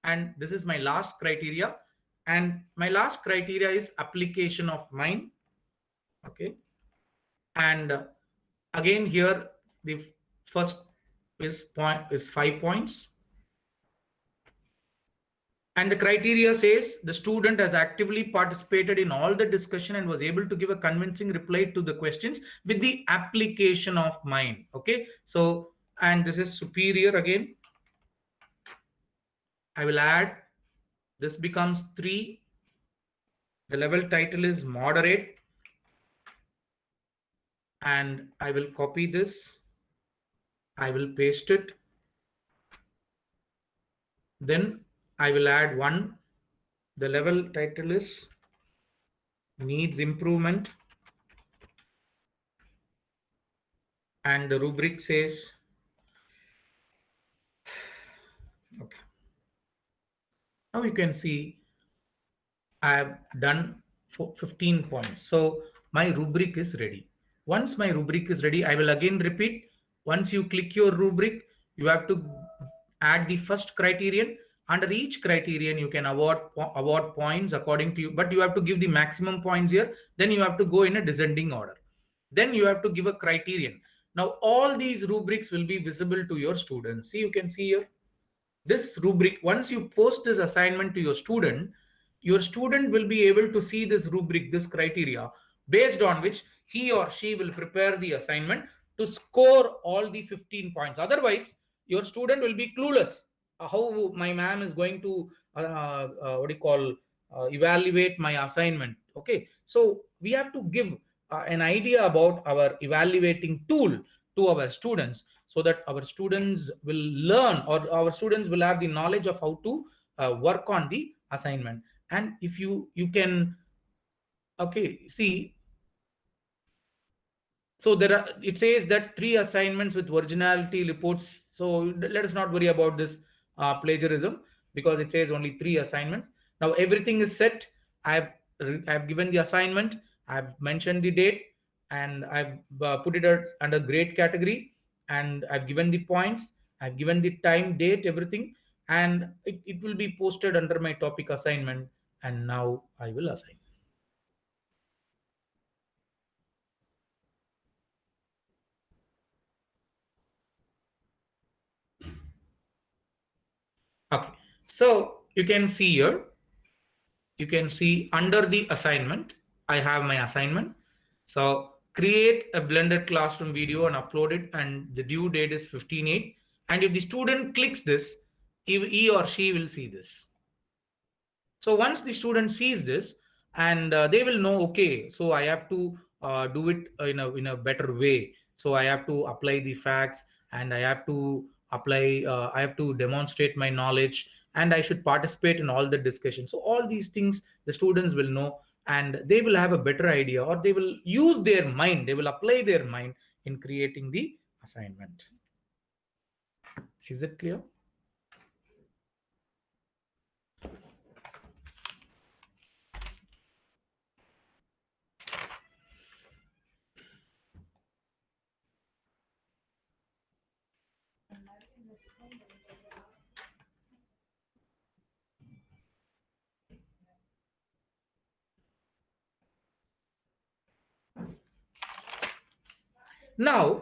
and this is my last criteria. And my last criteria is application of mind. Okay, and again here the first is 5 points, and the criteria says the student has actively participated in all the discussion and was able to give a convincing reply to the questions with the application of mind. Okay, so, and this is superior. Again I will add, this becomes 3. The level title is moderate, and I will copy this. I will paste it. Then I will add 1. The level title is needs improvement, and the rubric says, okay, now you can see I have done for 15 points. So my rubric is ready. Once my rubric is ready, I will again repeat. Once you click your rubric, you have to add the first criterion. Under each criterion, you can award points according to you, but you have to give the maximum points here. Then you have to go in a descending order. Then you have to give a criterion. Now all these rubrics will be visible to your students. See, you can see here this rubric. Once you post this assignment to your student will be able to see this rubric, this criteria, based on which he or she will prepare the assignment to score all the 15 points. Otherwise your student will be clueless how my ma'am is going to what do you call evaluate my assignment. Okay, so we have to give an idea about our evaluating tool to our students, so that our students will learn, or our students will have the knowledge of how to work on the assignment. And if you can, okay, see, so there are, it says that 3 assignments with originality reports. So let us not worry about this plagiarism, because it says only 3 assignments. Now everything is set. I've given the assignment, I've mentioned the date, and I've put it under grade category, and I've given the points, I've given the time, date, everything, and it will be posted under my topic assignment. And now I will assign. Okay, so you can see here, you can see under the assignment, I have my assignment. So create a blended classroom video and upload it, and the due date is 15/8. And if the student clicks this, he or she will see this. So once the student sees this, and they will know, okay, so I have to do it in a better way. So I have to apply the facts, and I have to I have to demonstrate my knowledge, and I should participate in all the discussion. So all these things the students will know, and they will have a better idea, or they will use their mind, they will apply their mind in creating the assignment. Is it clear? Now,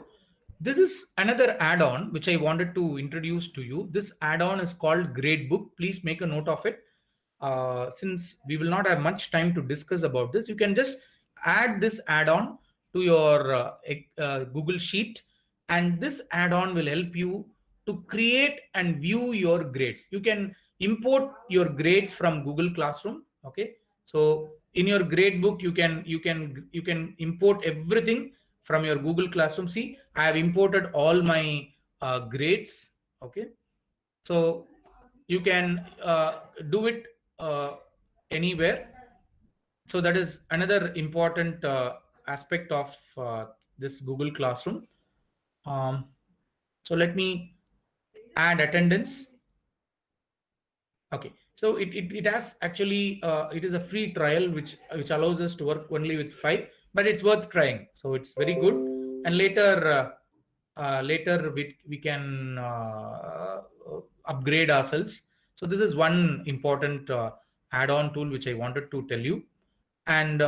this is another add-on which I wanted to introduce to you. This add-on is called Gradebook. Please make a note of it. Since we will not have much time to discuss about this, you can just add this add-on to your Google Sheet, and this add-on will help you to create and view your grades. You can import your grades from Google Classroom. Okay, so in your Gradebook, you can import everything from your Google Classroom. See, I have imported all my grades. Okay, so you can do it uh, anywhere. So that is another important aspect of this Google Classroom. um, so let me add attendance. Okay, so it has actually it is a free trial which allows us to work only with 5, but it's worth trying. So it's very good, and later we can upgrade ourselves. So this is one important add-on tool which I wanted to tell you. And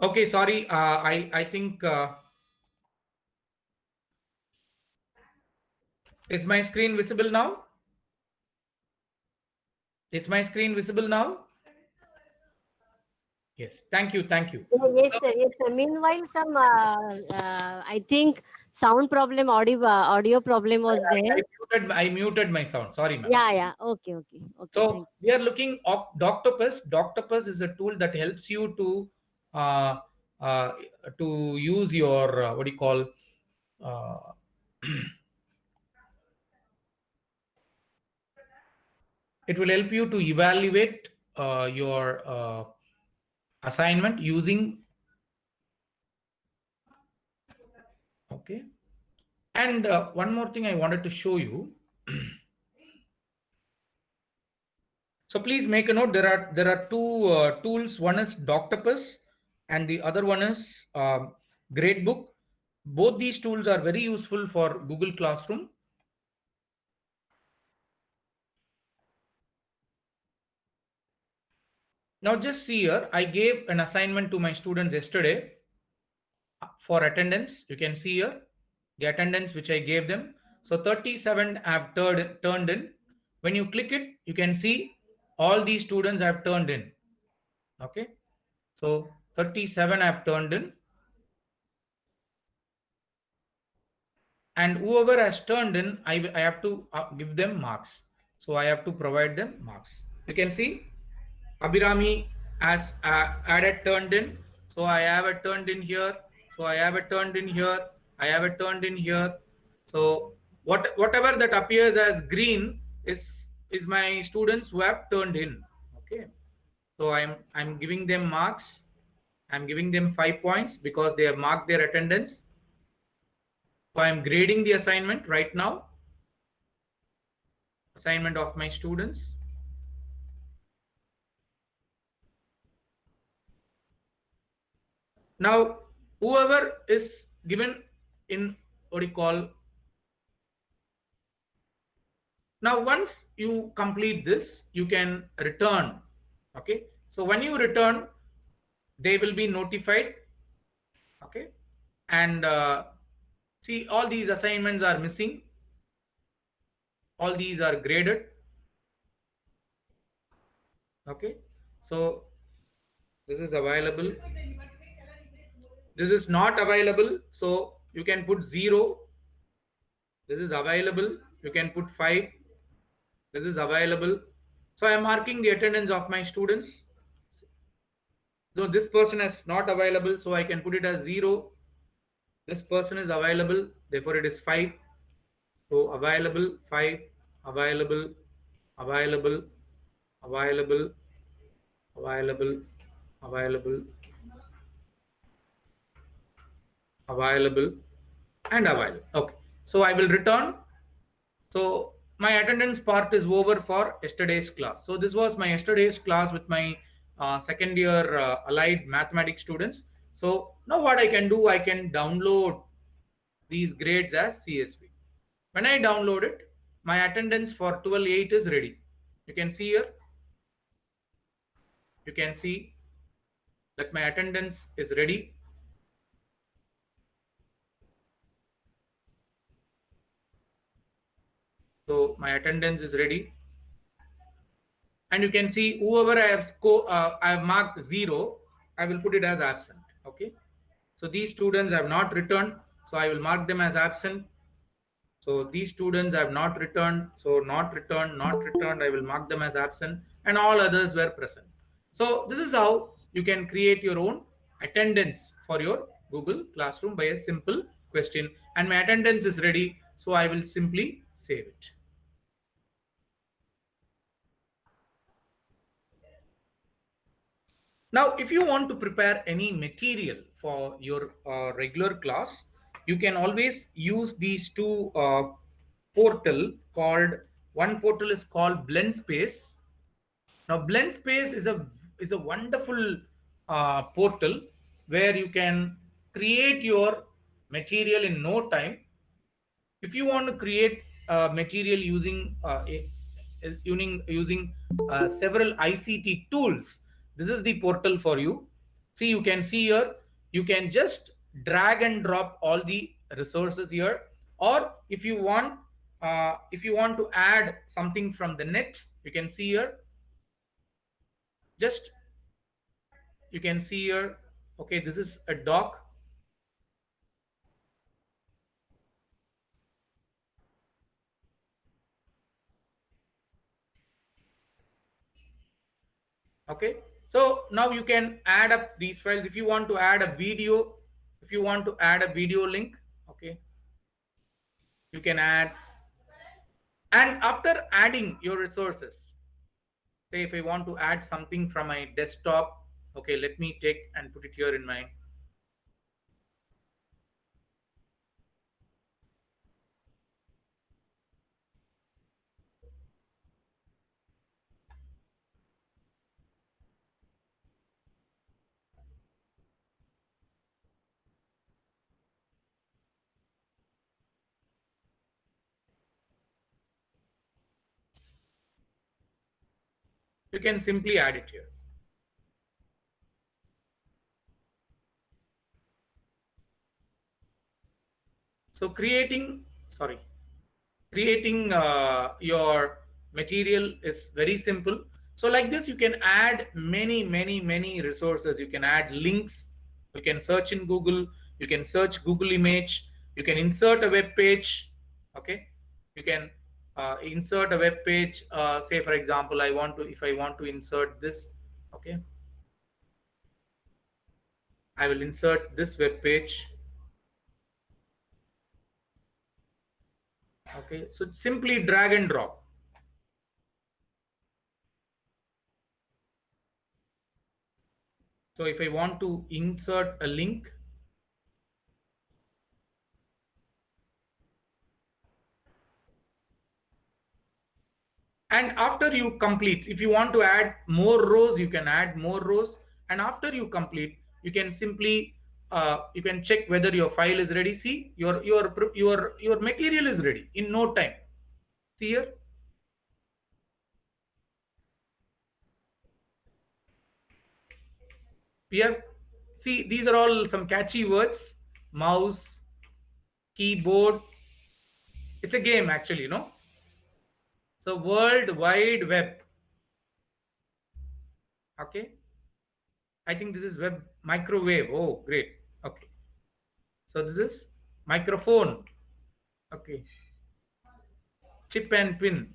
Okay, sorry. I think is my screen visible now? Is my screen visible now? Yes. Thank you. Thank you. Yes, sir. Yes, sir. Meanwhile, some I think sound problem, audio problem was there. I muted my sound. Sorry, ma'am. Yeah, yeah. Okay, okay, okay. So Thank we are looking of Doctopus. Doctopus is a tool that helps you uh, uh, to use your what do you call uh, it will help you to evaluate your assignment using. Okay. And one more thing I wanted to show you. So please make a note. There are two tools. One is Doctopus, and the other one is Gradebook. Both these tools are very useful for Google Classroom. Now just see here. I gave an assignment to my students yesterday for attendance. You can see here the attendance which I gave them. So 37 have turned in. When you click it, you can see all these students have turned in. Okay. So 37 have turned in, and whoever has turned in, I have to give them marks. So I have to provide them marks. You can see Abhirami has added turned in. So I have a turned in here. So I have a turned in here. I have a turned in here. So whatever that appears as green is my students who have turned in. Okay. So I'm giving them marks. I'm giving them 5 points because they have marked their attendance. So I'm grading the assignment right now. Assignment of my students. Now, whoever is given in what you call, now once you complete this, you can return. Okay. So when you return, they will be notified. Okay. And see, all these assignments are missing. All these are graded. Okay. So this is available. This is not available. So you can put 0. This is available. You can put 5. This is available. So I am marking the attendance of my students. So this person is not available, so I can put it as 0. This person is available, therefore it is 5. So available 5, available, available, available, available, available, available, and available. Okay. So I will return. So my attendance part is over for yesterday's class. So this was my yesterday's class with my second year allied mathematics students. So now what I can do, I can download these grades as CSV. When I download it, my attendance for 12/8 is ready. You can see here, you can see that my attendance is ready. So my attendance is ready. And you can see whoever I have marked 0, I will put it as absent. Okay. So these students have not returned, so I will mark them as absent. So these students have not returned, so not returned, not returned, I will mark them as absent, and all others were present. So this is how you can create your own attendance for your Google Classroom by a simple question. And my attendance is ready, so I will simply save it. Now, if you want to prepare any material for your regular class, you can always use these two portal called, one portal is called Blend Space. Now, Blend Space is a wonderful portal where you can create your material in no time. If you want to create material using several ICT tools, this is the portal for you. See, you can see here, you can just drag and drop all the resources here, or if you want to add something from the net, you can see here, just you can see here, okay, this is a doc. Okay, so now you can add up these files. If you want to add a video, if you want to add a video link, okay, you can add. And after adding your resources, say if I want to add something from my desktop, okay, let me take and put it here in my, you can simply add it here. So creating your material is very simple. So like this, you can add many resources. You can add links, you can search in Google, you can search Google image, you can insert a web page. Okay, you can insert a web page, say for example, if I want to insert this, okay, I will insert this web page. Okay, so simply drag and drop. So if I want to insert a link, and after you complete, if you want to add more rows, you can add more rows, and after you complete, you can simply you can check whether your file is ready. See, your material is ready in no time. See here, we have, see, these are all some catchy words: mouse, keyboard. It's a game actually, so World Wide Web. Okay, I think this is web microwave. Oh, great. Okay, so this is microphone. Okay, chip and pin.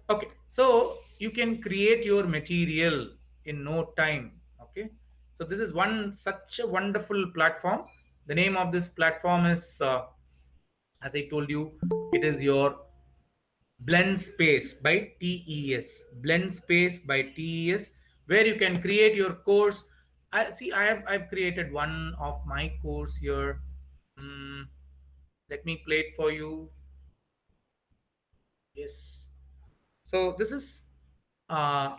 Okay, so you can create your material in no time. Okay, so this is one such a wonderful platform. The name of this platform is, as I told you, it is your Blend Space by TES. Blend Space by TES, where you can create your course. I see. I've created one of my course here. Hmm, let me play it for you. Yes. So this is uh,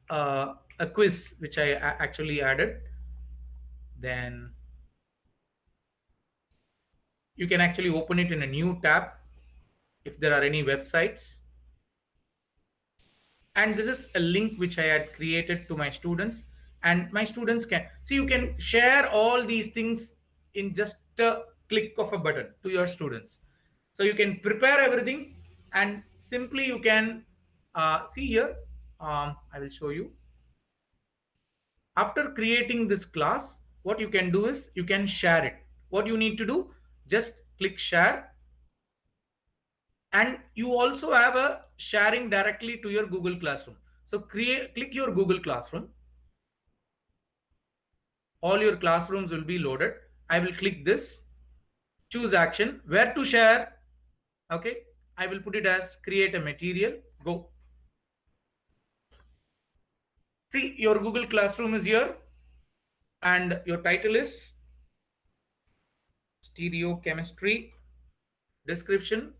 a quiz which I actually added. Then you can actually open it in a new tab if there are any websites. And this is a link which I had created to my students, and my students can see, you can share all these things in just a click of a button to your students. So you can prepare everything, and simply you can see here, I will show you. After creating this class, what you can do is you can share it. What you need to do, just click share, and you also have a sharing directly to your Google Classroom. So click your Google Classroom. All your classrooms will be loaded. I will click this, choose action, where to share. Okay, I will put it as create a material. Go. See, your Google Classroom is here, and your title is stereochemistry. Description: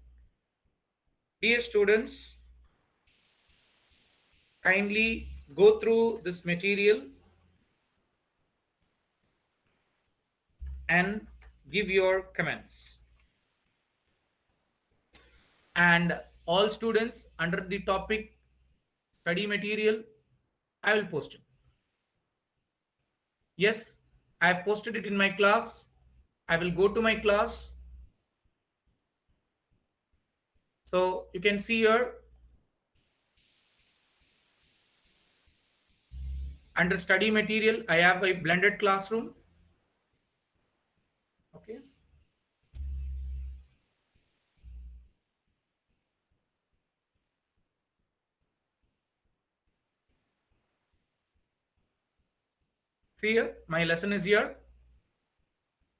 dear students, kindly go through this material and give your comments. And all students under the topic study material, I will post it. Yes, I have posted it in my class. I will go to my class. So you can see here under study material, I have a blended classroom. Okay. See here, my lesson is here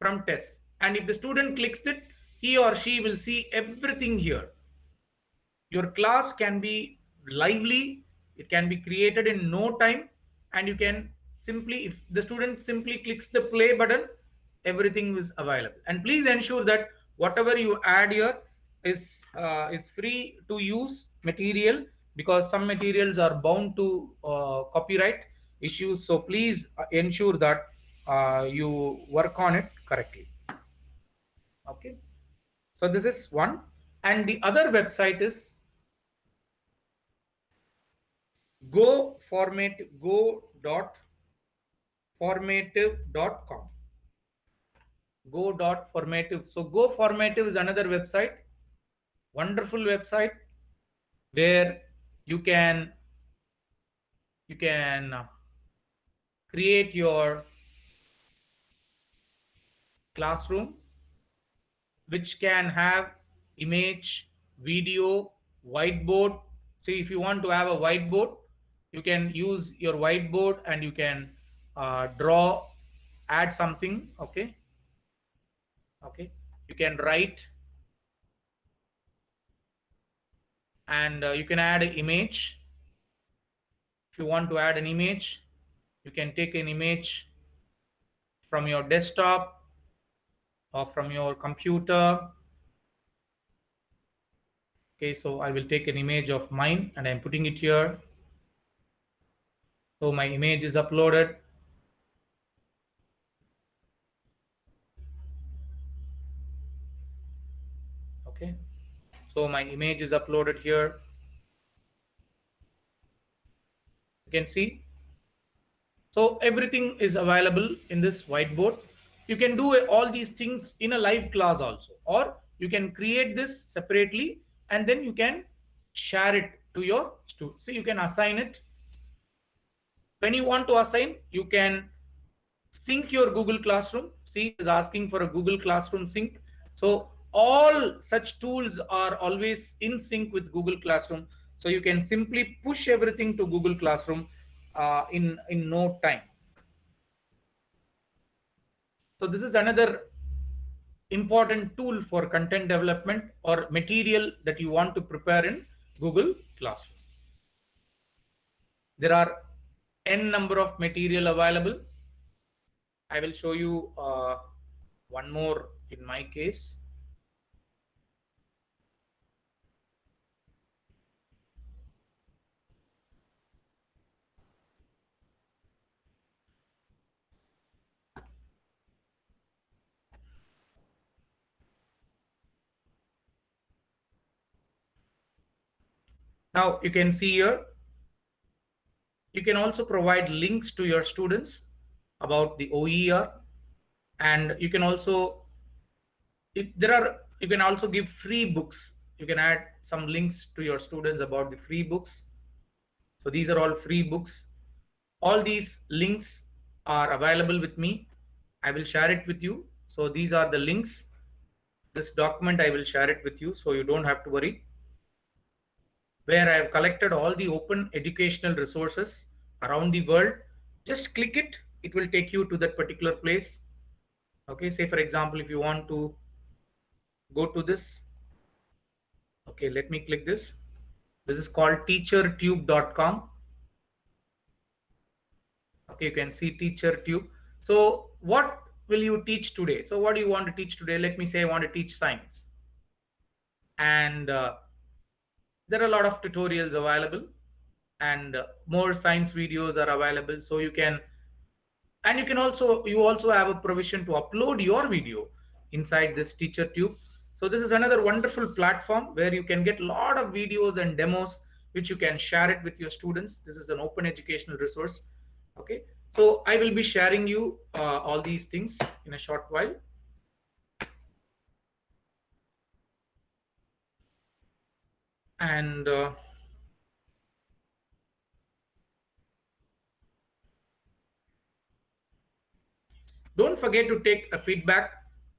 from test. And if the student clicks it, he or she will see everything here. Your class can be lively, it can be created in no time, and you can simply, if the student simply clicks the play button, everything is available. And please ensure that whatever you add here is free to use material, because some materials are bound to copyright issues. So please ensure that you work on it correctly. Okay, so this is one. And the other website is go.formative.com. Go.formative. So Go Formative is another website, wonderful website where you can create your classroom, which can have image, video, whiteboard. See, if you want to have a whiteboard, you can use your whiteboard and you can draw, add something. Okay, okay, you can write, and you can add an image. If you want to add an image, you can take an image from your desktop or from your computer. Okay, so I will take an image of mine and I'm putting it here. So my image is uploaded. Okay, so my image is uploaded here. You can see. So everything is available in this whiteboard. You can do all these things in a live class also, or you can create this separately and then you can share it to your students. So you can assign it. When you want to assign, you can sync your Google Classroom. See, it is asking for a Google Classroom sync. So all such tools are always in sync with Google Classroom. So you can simply push everything to Google Classroom in no time. So this is another important tool for content development or material that you want to prepare in Google Classroom. There are n number of material available. I will show you one more in my case. Now you can see here, you can also provide links to your students about the OER, and you can also, if there are, you can also give free books. You can add some links to your students about the free books. So these are all free books. All these links are available with me. I will share it with you. So these are the links. This document I will share it with you, so you don't have to worry. Where I have collected all the open educational resources around the world. Just click it, it will take you to that particular place. Okay, say for example, if you want to go to this, okay, let me click this. This is called teachertube.com. Okay, you can see teachertube. So what will you teach today? So what do you want to teach today? Let me say I want to teach science, and there are a lot of tutorials available, and more science videos are available. So you can, and you also have a provision to upload your video inside this teacher tube. So this is another wonderful platform where you can get a lot of videos and demos which you can share it with your students. This is an open educational resource. Okay, So I will be sharing you all these things in a short while. And don't forget to take a feedback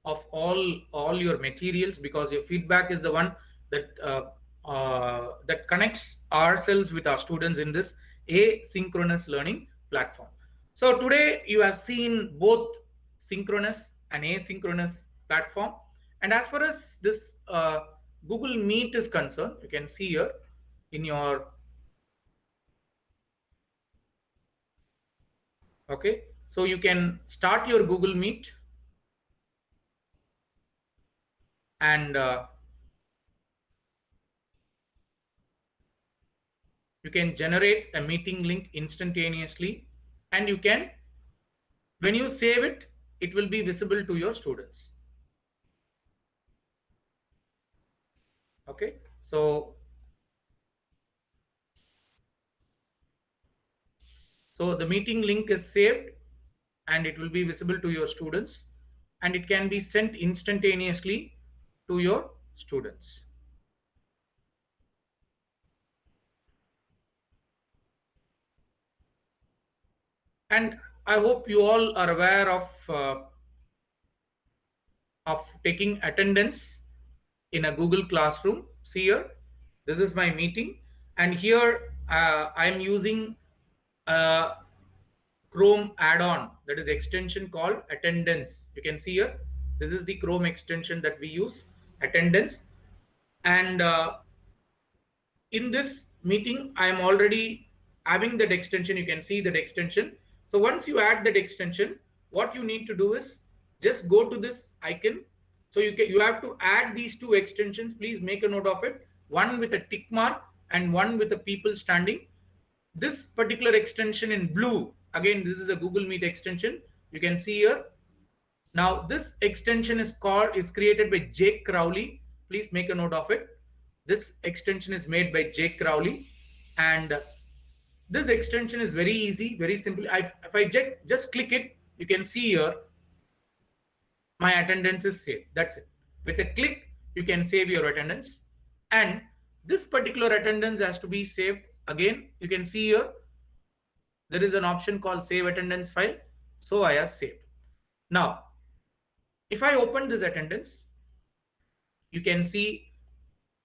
of all your materials, because your feedback is the one that connects ourselves with our students in this asynchronous learning platform. So today you have seen both synchronous and asynchronous platform. And as far as this Google Meet is concerned, you can see here in your, okay, so you can start your Google Meet, and you can generate a meeting link instantaneously, and you can, when you save it, it will be visible to your students. Okay, so the meeting link is saved and it will be visible to your students, and it can be sent instantaneously to your students. And I hope you all are aware of taking attendance in a Google Classroom. See here, this is my meeting, and here I am using a Chrome add-on, that is extension called attendance. You can see here, this is the Chrome extension that we use, attendance. And in this meeting, I am already having that extension. You can see that extension. So once you add that extension, what you need to do is just go to this icon. So you have to add these two extensions. Please make a note of it. One with a tick mark and one with the people standing. This particular extension in blue, again, this is a Google Meet extension. You can see here. Now this extension is created by Jake Crowley. Please make a note of it. This extension is made by Jake Crowley, and this extension is very easy, very simple. If I just click it, you can see here my attendance is saved. That's it. With a click, you can save your attendance, and this particular attendance has to be saved. Again, you can see here there is an option called save attendance file. So I have saved. Now, if I open this attendance, you can see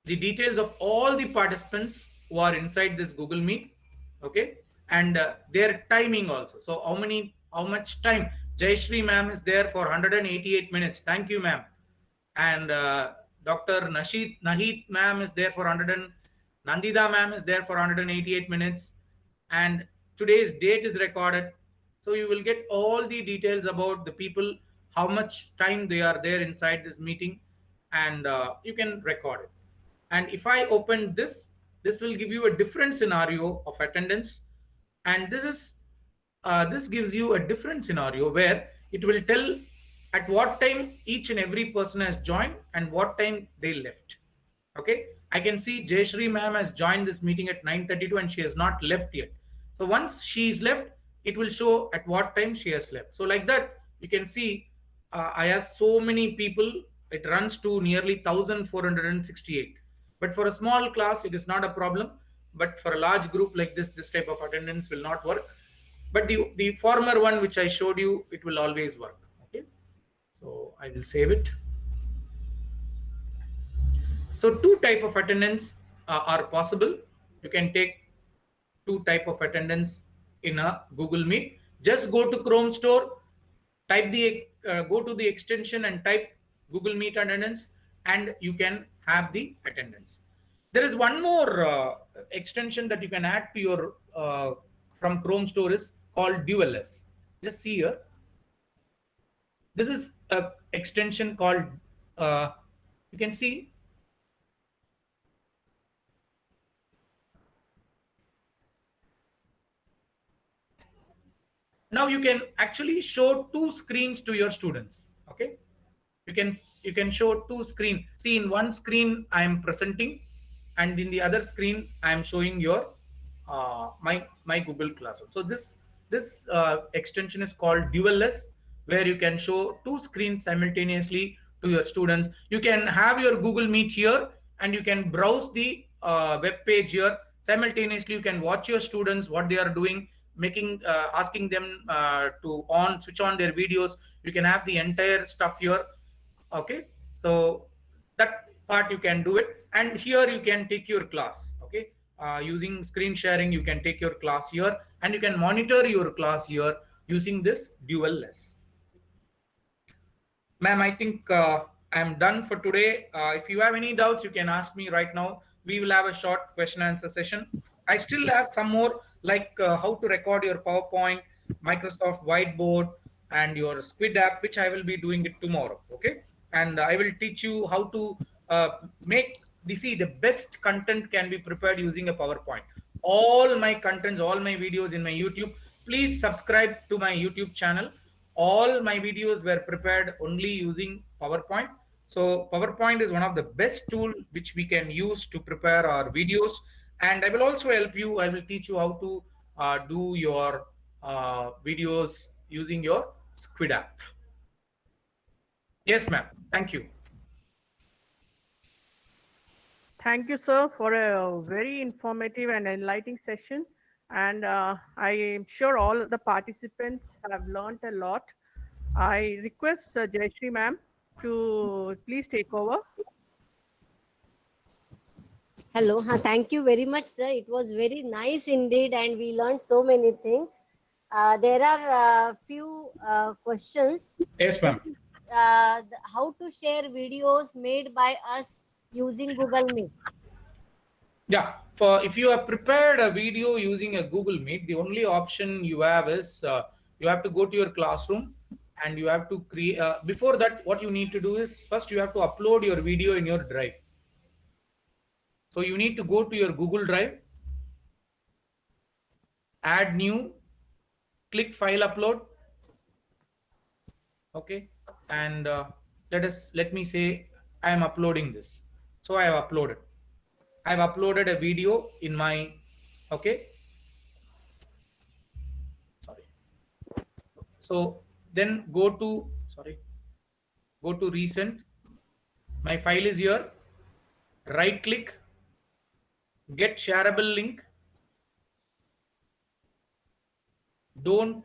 the details of all the participants who are inside this Google Meet. Okay, and their timing also. So how much time? Jayashree ma'am is there for 188 minutes. Thank you, ma'am. And Dr. Nahit ma'am is there for 100 and Nandida ma'am is there for 188 minutes. And today's date is recorded. So you will get all the details about the people, how much time they are there inside this meeting, and you can record it. And if I open this, this will give you a different scenario of attendance. And this gives you a different scenario where it will tell at what time each and every person has joined and what time they left. Okay, I can see Jayashree ma'am has joined this meeting at 9:32 and she has not left yet. So once she is left, it will show at what time she has left. So like that, you can see I have so many people. It runs to nearly 1468. But for a small class, it is not a problem. But for a large group like this type of attendance will not work. But the former one which I showed you, it will always work. Okay, so I will save it. So two type of attendance are possible. You can take two type of attendance in a Google Meet. Just go to Chrome Store, type the go to the extension and type Google Meet attendance, and you can have the attendance. There is one more extension that you can add to your from Chrome Store is called DualS. Just see here. This is a extension called you can see. Now you can actually show two screens to your students. Okay, you can show two screen. See, in one screen I am presenting, and in the other screen I am showing your my Google Classroom. So this This extension is called DualS, where you can show two screens simultaneously to your students. You can have your Google Meet here, and you can browse the web page here. Simultaneously, you can watch your students what they are doing, making asking them to switch on their videos. You can have the entire stuff here. Okay, so that part you can do it, and here you can take your class. Okay, using screen sharing, you can take your class here, and you can monitor your class here using this dual less. Ma'am, I think I'm done for today. If you have any doubts, you can ask me right now. We will have a short question answer session. I still have some more, like how to record your PowerPoint, Microsoft Whiteboard, and your Squid app, which I will be doing it tomorrow. Okay, and I will teach you how to make the best content can be prepared using a PowerPoint. All my contents, all my videos in my YouTube. Please subscribe to my YouTube channel. All my videos were prepared only using PowerPoint. So PowerPoint is one of the best tool which we can use to prepare our videos. And I will also help you. I will teach you how to do your videos using your Squid app. Yes, ma'am. Thank you. Thank you, sir, for a very informative and enlightening session. And I am sure all the participants have learned a lot. I request Jayashree ma'am to please take over. Hello. Thank you very much, sir. It was very nice indeed, and we learned so many things. There are a few questions. Yes, ma'am. How to share videos made by us using Google Meet? Yeah, for if you have prepared a video using a Google Meet, the only option you have is you have to go to your classroom, and you have to create. Before that, what you need to do is first you have to upload your video in your drive. So you need to go to your Google Drive, add new, click file upload. Okay, and let me say I am uploading this. So I have uploaded. I have uploaded a video in my, okay, sorry. So then go to recent. My file is here. Right click, get shareable link. Don't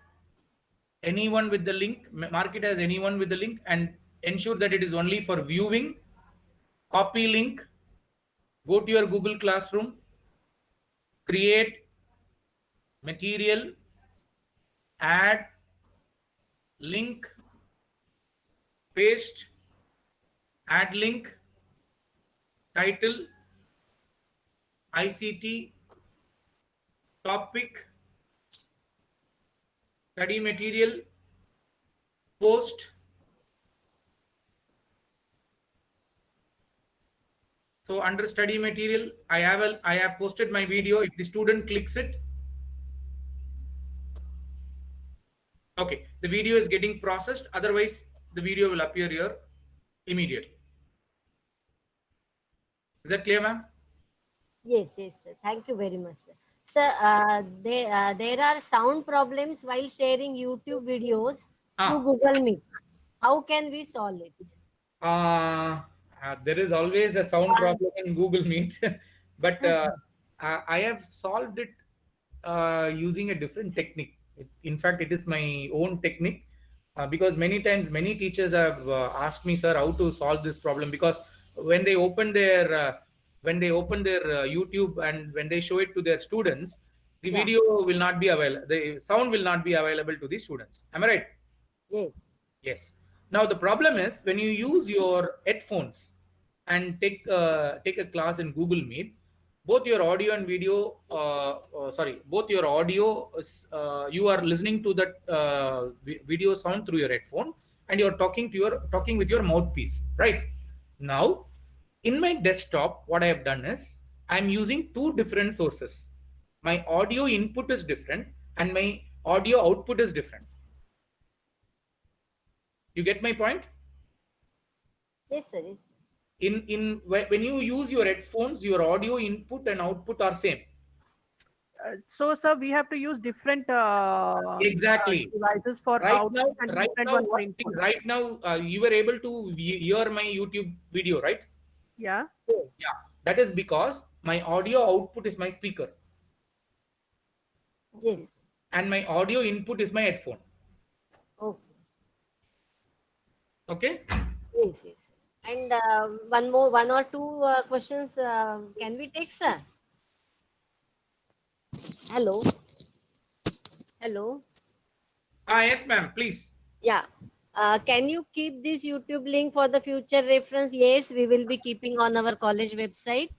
anyone with the link, mark it as anyone with the link, and ensure that it is only for viewing. Copy link, go to your Google Classroom, create material, add link, paste, add link, title, ICT, topic, study material, post. So under study material, I have posted my video. If the student clicks it, okay, the video is getting processed. Otherwise, the video will appear here immediately. Is that clear, ma'am? Yes, yes, sir. Thank you very much, sir. Sir, there are sound problems while sharing YouTube videos through Google Meet. How can we solve it? There is always a sound problem in Google Meet, but I have solved it using a different technique. In fact, it is my own technique, because many times many teachers have asked me, sir, how to solve this problem, because when they open their YouTube, and when they show it to their students, the video will not be available. The sound will not be available to the students. Am I right? Yes. Yes. Now the problem is when you use your headphones and take a class in Google Meet, both your audio and video, both your audio, you are listening to that video sound through your headphone, and you're talking with your mouthpiece, right? Now, in my desktop, what I have done is I'm using two different sources. My audio input is different, and my audio output is different. You get my point? Yes, sir. Yes. When you use your headphones, your audio input and output are same. So, sir, we have to use different Exactly. devices for Right output now, and right different now, one for what thing? input. Right now, you were able to hear my YouTube video, right? Yeah. Yes. Yeah. That is because my audio output is my speaker, Yes. and my audio input is my headphone. Okay. Okay. Yes. Yes. And one or two questions can we take, sir? Hello. Hello. Yes, ma'am. Please. Yeah. Can you keep this YouTube link for the future reference? Yes, we will be keeping on our college website.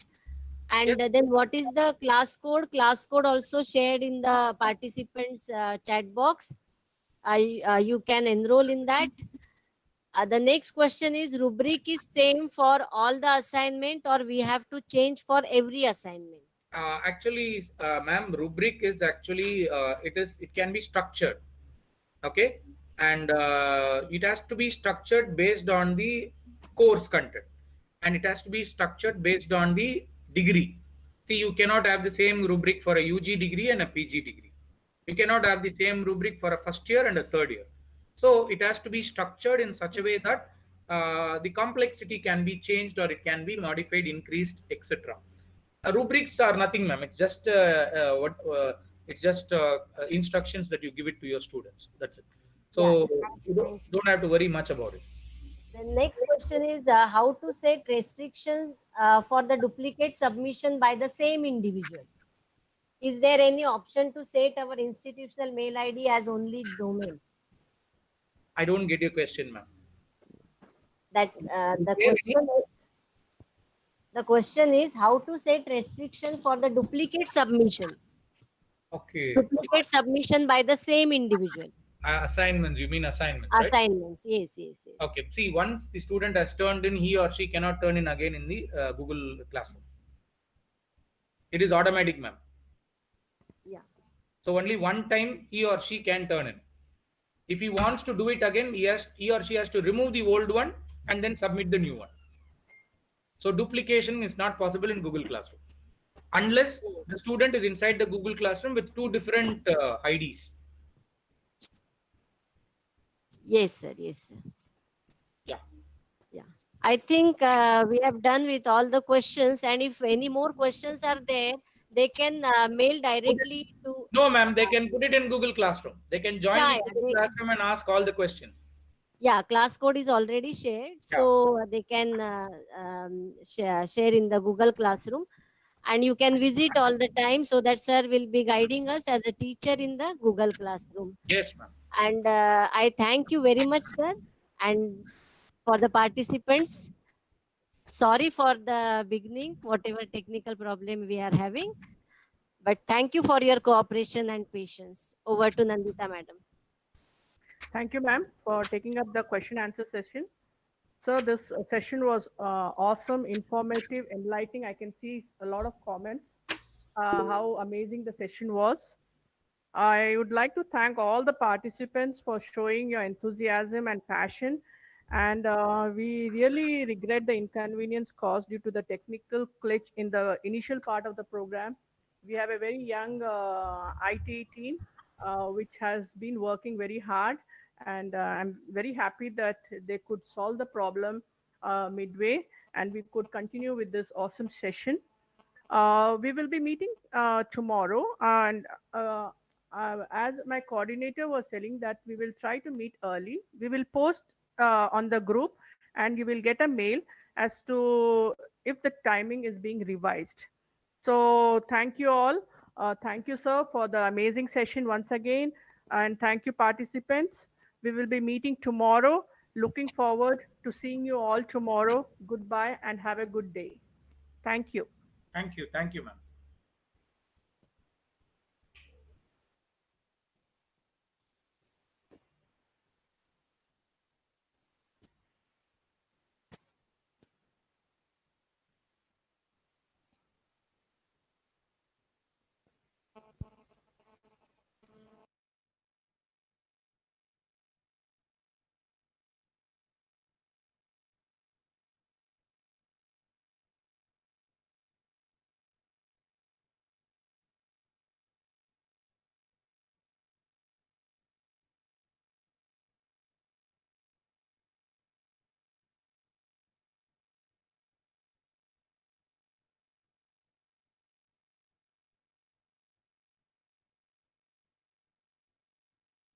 Yes. And then what is the class code? Class code also shared in the participants chat box. You can enroll in that. The next question is rubric is same for all the assignment or we have to change for every assignment? Actually, ma'am, rubric is actually it can be structured. Okay, and it has to be structured based on the course content, and it has to be structured based on the degree. See, you cannot have the same rubric for a UG degree and a PG degree. You cannot have the same rubric for a first year and a third year. So it has to be structured in such a way that the complexity can be changed or it can be modified, increased, etc. Rubrics are nothing, ma'am. It's just what it's just instructions that you give it to your students. That's it. Yeah, So you thank you. don't have to worry much about it. The next question is how to set restrictions for the duplicate submission by the same individual. Is there any option to set our institutional mail ID as only domain? I don't get your question, ma'am. That Is there any? the question is how to set restriction for the duplicate submission. Okay. Duplicate submission by the same individual. Assignments. You mean assignments, right? Assignments. Yes, yes, yes. Okay. See, once the student has turned in, he or she cannot turn in again in the Google Classroom. It is automatic, ma'am. Yeah. So only one time he or she can turn in. If he wants to do it again, he or she has to remove the old one and then submit the new one. So duplication is not possible in Google Classroom unless the student is inside the Google Classroom with two different IDs. Yes, sir. Yes, sir. Yeah. Yeah. I think we have done with all the questions, and if any more questions are there, they can mail Put it, directly to. no, ma'am. They can put it in Google Classroom. They can join Yeah, the Google Classroom and ask all the questions. yeah. Class code is already shared, Yeah. so they can share in the Google Classroom, and you can visit all the time so that sir will be guiding us as a teacher in the Google Classroom. Yes, ma'am. And I thank you very much, sir, and for the participants. Sorry for the beginning, whatever technical problem we are having. But thank you for your cooperation and patience. Over to Nandita, madam. Thank you, ma'am, for taking up the question answer session. So this session was awesome, informative, enlightening. I can see a lot of comments, how amazing the session was. I would like to thank all the participants for showing your enthusiasm and passion. And we really regret the inconvenience caused due to the technical glitch in the initial part of the program. We have a very young IT team which has been working very hard. And I'm very happy that they could solve the problem midway and we could continue with this awesome session. We will be meeting tomorrow, and as my coordinator was telling that we will try to meet early. We will post on the group, and you will get a mail as to if the timing is being revised. So thank you all. Thank you, sir, for the amazing session once again, and thank you, participants. We will be meeting tomorrow. Looking forward to seeing you all tomorrow. Goodbye and have a good day. Thank you. Thank you. Thank you, ma'am.